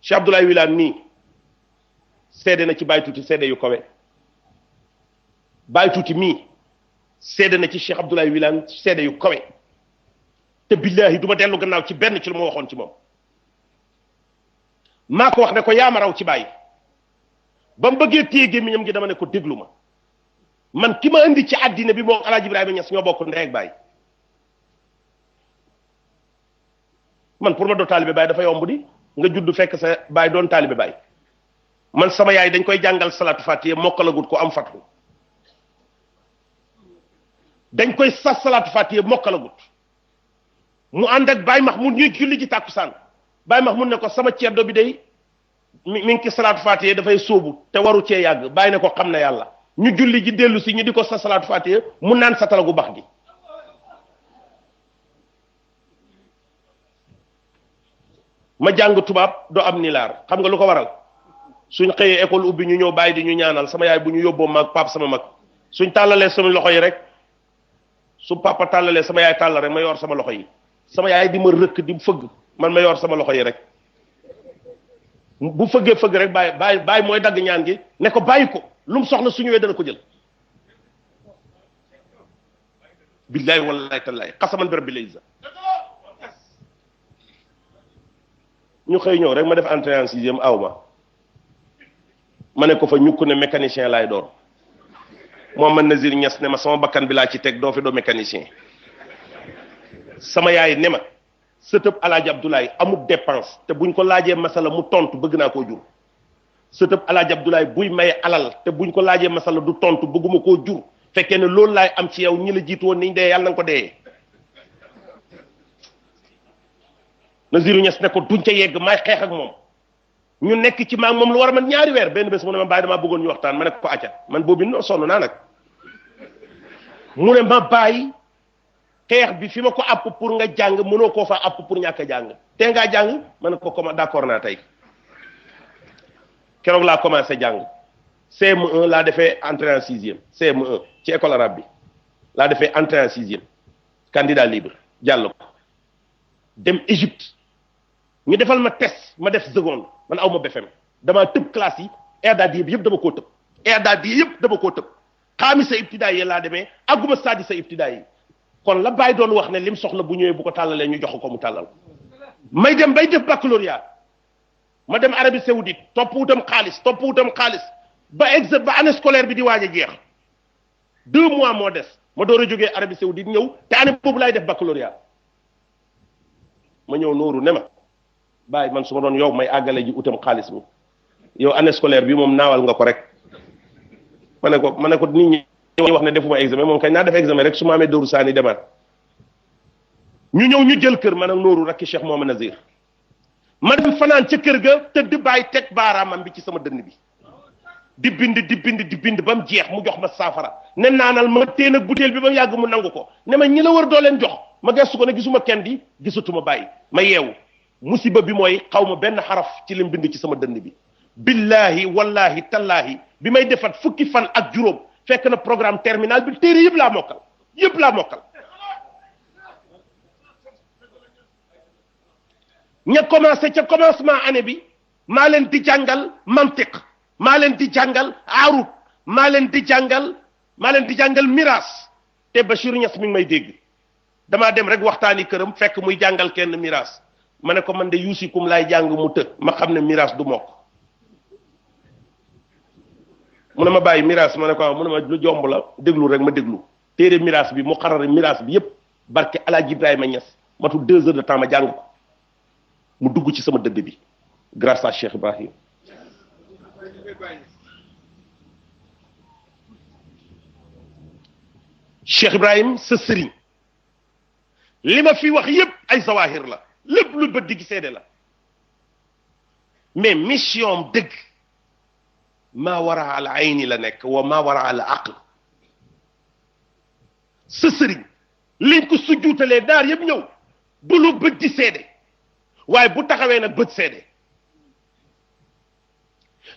A: Cheikh Abdoulaye Wilane nii seede na ci Baye Tuuti seede yu kawe Baye Tuuti mii seede na ci Cheikh Abdoulaye Wilane seede yu kawe te billahi du ma dellu gannaaw ci benn ci lu ma waxoon ci moom maa ko wax ne ko yaa ma raw ci Baye ba mu bëggee téye gémmiñam gi dama ne ko déglu ma man ki ma indi ci àddina bi moom Alaaji Ibrahima Ñas ñoo bokk ndey ak Baye man pour ma doo taalibe Baye dafa yomb di nga judd fekk sa baay doon taalibe baay man sama yaay dañ koy jàngal salaatu fatiha mokkalagut ko am fatku dañ koy sas salaatu fatiha mokkalagut mu ànd ak Baye Mahmoud ñuy julli ji tàkkusaan Baye Mahmoud ne ko sama ceddo bi day mi ngi ci salaatu fatiha dafay sóobu te waru cee yàgg Baye ne ko xam na yàlla ñu julli ji dellu si ñu di ko sas salaatu fatiha mu naan satala gu bax gi ma jàng tubaab doo am nilaar xam nga lu ko waral suñ xëyee école ubbi ñu ñëw bàyyi di ñu ñaanal sama yaay bu ñu yóbboo mag pap sama mag suñ tàllalee sama loxo yi rek su papa tàllalee sama yaay tàllal rek ma yor sama loxo yi sama yaay di ma rëkk di fëgg man ma yor sama loxo yi rek bu fëggee fëgg rek bàyyi mooy dagg ñaan gi ne ko bàyyi ko lu mu soxla su ñëwee dana ko jël billahi wallahi tallahi xasaman bi rabbil izza ñu xëy ñëw rek ma def entrée en sixième aw ma ne ko fa ñukk ne mécanicien laay doon Mohamed Nazir Niass ne ma sama bakkan bi laa ci teg doo fi doo mécanicien sama yaay ne ma sëtëb Alaaji Abdoulaye amul dépense te buñ ko laajee masala mu tontu bëgg naa koo jur sëtëb Alaaji Abdoulaye buy maye alal te buñ ko laajee masala du tontu bëgguma koo jur fekkee ne loolu laay am ci yow ñi la jiitu woon niñ dee yàlla na nga ko dee Naziru Ñas ne ko duñ ca yegg may xeex ak moom ñu nekk ci maag moom lu war a man ñaari weer benn bés mu ne ma bàyyi damaa bëggoon ñu waxtaan ma ne ko acca man boobu no sonn naa nag mu ne ma bàyyi xeex bi fi ma ko àpp pour nga jàng mënoo koo fa àpp pour ñàkk a jàng te ngaa jàng ma ne ko comment d'accord naa tey keroog laa commencé jàng CM1 laa defee entrée en sixième CM1 ci école arabe bi laa defee entrée en sixième candidat libre jàll ko dem Égypte ñu defal ma test ma def seconde man aw ma BFM damaa tëb classe yi eedaadi yëpp dama koo tëb eedaadi yëpp dama koo tëb xaami sa ibtidaa yi laa demee àgguma saadi sa ibtidaa yi kon la Baye doon wax ne lim soxla bu ñëwee bu ko tàllalee ñu jox ko mu tàllal may dem bay def baccalauréat ma dem Arabie Saoudite topp wutam xaalis ba année scolaire bi di waaj a jeex 2 mois moo des ma door a jógee Arabie Saoudite ñëw te année boobu laay def baccalauréat ma ñëw nooru ne ma Baye man su ma doon yow may àggale ji utam xaalis mi yow année scolaire bi moom naawal nga ko rek ma ne ko nit ñi wax ne defuma examen moom kañ naa def examen rek su ma amee dóoru saani demaat ñu ñëw ñu jël kër man ak nooru rakki Cheikh Mohamed Nazir ma dem fanaan ca kër ga tëdd bàyyi teg baaraamam bi ci sama dënn bi di bind ba mu jeex mu jox ma saafara ne naanal ma teen ak butéel bi ba mu yàgg mu nangu ko ne ma ñi la wër doo leen jox ma gestu ko ne gisuma kenn di gisatuma bàyyi ma yeewu musiba bi mooy xaw ma benn xaraf ci lim bind ci sama dënn bi billahi wallahi tallahi bi may defat fukki fan ak juróom fekk na programme terminal bi téere yëpp laa mokkal ña commencé ca commencement année bi maa leen di jàngal mantiq maa leen di jàngal arut maa leen di jàngal miraas te Bachir Niass mi ngi may dégg damaa dem rek waxtaani këram fekk muy jàngal kenn miraas ma ne ko man de yuusikum laay jàng mu të ma xam ne miraas du mokk mu ne ma bàyyi miraas ma ne ko mu ne ma lu jomb la déglu rek ma déglu téere miraas bi mu xarare miraas bi yépp barke Alaaji Ibrahima Niass matul 2 heures de temps ma jàng ko mu dugg ci sama dëdd bi grâce à Cheikh Ibrahim Cheikh Ibrahim sa sëriñ li ma fi wax yépp ay zawahir la lépp lu bët di seede la mais mission dëgg maa wara al ayni la nekk wa maa wara al aql sa sëriñ liñ ko sujjuutalee daar yëpp ñëw du lu bët di seede waaye bu taxawee nag bët seede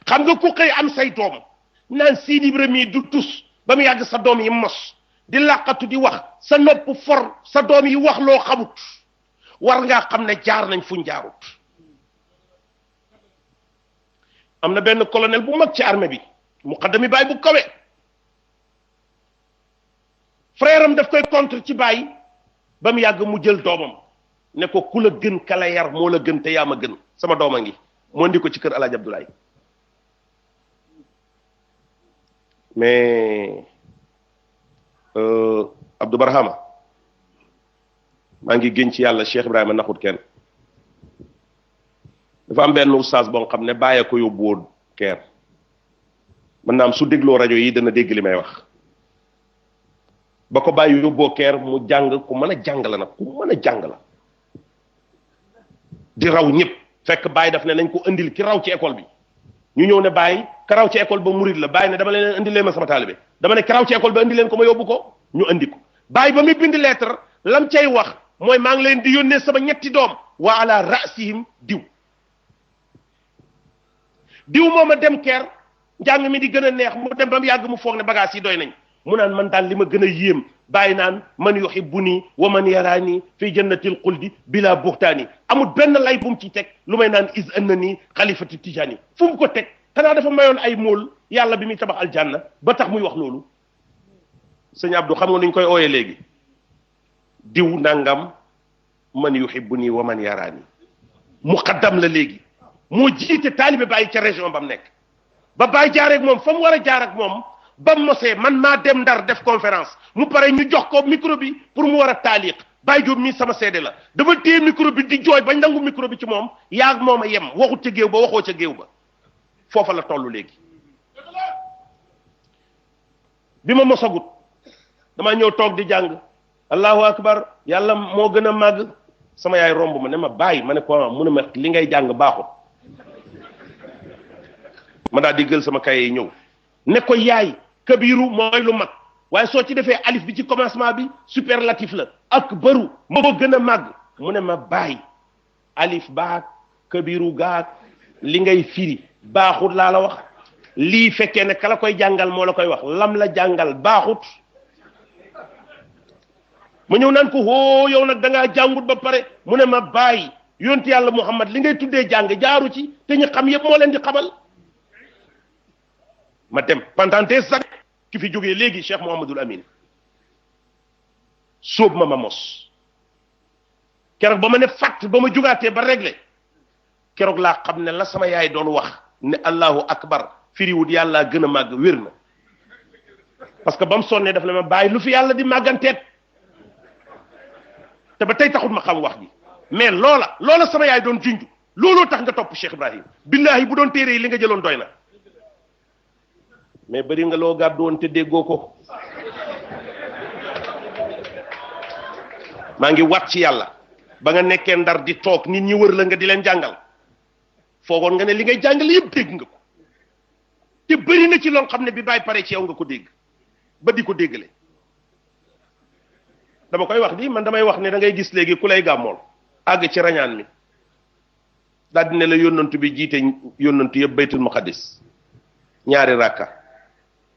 A: xam nga ku xëy am say doom naan Sidi Ibrahima du tus ba mu yàgg sa doom yi mos di làqatu di wax sa nopp for sa doom yi wax loo xamut war ngaa xam ne jaar nañ fuñ jaarut am na benn colonel bu mag ci armée bi muqaddami baay bu kawe frère am daf koy contre ci baay ba mu yàgg mu jël doomam ne ko ku la gën kala yar moo la gën te yaa ma gën sama doom a ngi moo indi ko ci kër Alaaji Abdoulaye mais Abdou Barhama maa ngi gën ci yàlla Cheikh Ibrahima naxut kenn dafa am benn oustaz boo xam ne bàyyi ko yóbbu woon keer mën naa am su dégloo rajo yi dana dégg li may wax ba ko bàyyi yóbboo keer mu jàng ku mën a jàng la nag ku mën a jàng la di raw ñëpp fekk bàyyi daf ne nañ ko indil ki raw ci école bi ñu ñëw ne bàyyi ka raw ci école ba murid la bàyyi ne dama leen indilee ma sama taalibe dama ne ki raw ci école ba indi leen ko ma yóbbu ko ñu indi ko bàyyi ba muy bind lettre lam cay wax mooy maa ngi leen di yónnee sama ñetti doom wa ala rasihim diw moom a dem keer njàng mi di gën a neex mu dem ba mu yàgg mu foog ne bagage yi doy nañ mu naan man daal li ma gën a yéem bàyyi naan man yuhibbuni wa man yaraani fi jannatil xuldi bila buxtaani amul benn lay bu mu ci teg lu may naan is annani xalifati tijaani fu mu ko teg xanaa dafa mayoon ay móol yàlla bi muy tabax aljanna ba tax muy wax loolu sëñ Abdou xam nga nuñ koy ooyee léegi diw nangam man yuhibbuni wa man yaraani muqaddam la léegi moo jiite taalibe bàyyi ca région ba mu nekk ba bàyyi jaar ak moom fa mu war a jaar ak moom ba mosee man maa dem Ndar def conférence mu pare ñu jox ko micro bi pour mu war a taaliq Baye Diop mii sama seede la dafa téye micro bi di jooy bañ nangu micro bi ci moom yaag moom a yem waxut ca géew ba waxoo ca géew ba foofa la toll léegi bi ma mosagut damaa ñëw toog di jàng allahu akbar yàlla moo gën a màgg sama yaay romb ma ne ma bàyyi ma ne ko mu ne ma li ngay jàng baaxut ma daal di gël sama kaye yi ñëw ne ko yaay kabiru mooy lu mag waaye soo ci defee alif bi ci commencement bi superlatif la ak baru moo gën a màgg mu ne ma bàyyi alif baag kabiru gaag li ngay firi baaxut laa la wax lii fekkee ne kala koy jàngal moo la koy wax lam la jàngal baaxut ma ñëw naan ko hoo yow nag da ngaa jàngut ba pare mu ne ma bàyyi yonti yàlla Muhammad li ngay tuddee jàng jaaru ci te ñu xam yëpp moo leen di xamal ma dem pendant des années ki fi jógee léegi Cheikh Mouhamadoul Amine sóob ma mos keroog ba ma ne fàtt ba ma jugaatee ba réglé keroog laa xam ne la sama yaay doon wax ne allahu akbar firiwut yàlla gën a màgg wér na parce que ba mu sonnee daf ne ma bàyyi lu fi yàlla di màgganteet te ba tey taxul ma xam wax ji mais loola sama yaay doon junj looloo tax nga topp Cheikh Ibrahim billahi bu doon téere yi li nga jëloon doy na mais bëri nga loo gàddu woon te déggoo ko maa ngi wat ci yàlla ba nga nekkee Ndar di toog nit ñi wër la nga di leen jàngal foogoon nga ne li ngay jàngale yëpp dégg nga ko te bëri na ci loo xam ne bi bàyyi pare ci yow nga ko dégg ba di ko déggale dama koy wax di man damay wax ne da ngay gis léegi ku lay gàmmool àgg ci rañaan mi daal di ne la yónnantu bi jiite yónnantu yëpp baytul muqaddis ñaari rakka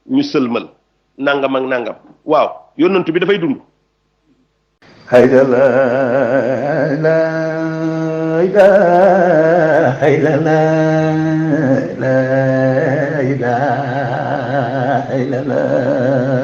A: ñu sëlmal nangam ak nangam waaw yónnantu bi dafay dund
B: hayda la ilaha illallah la ilaha illallah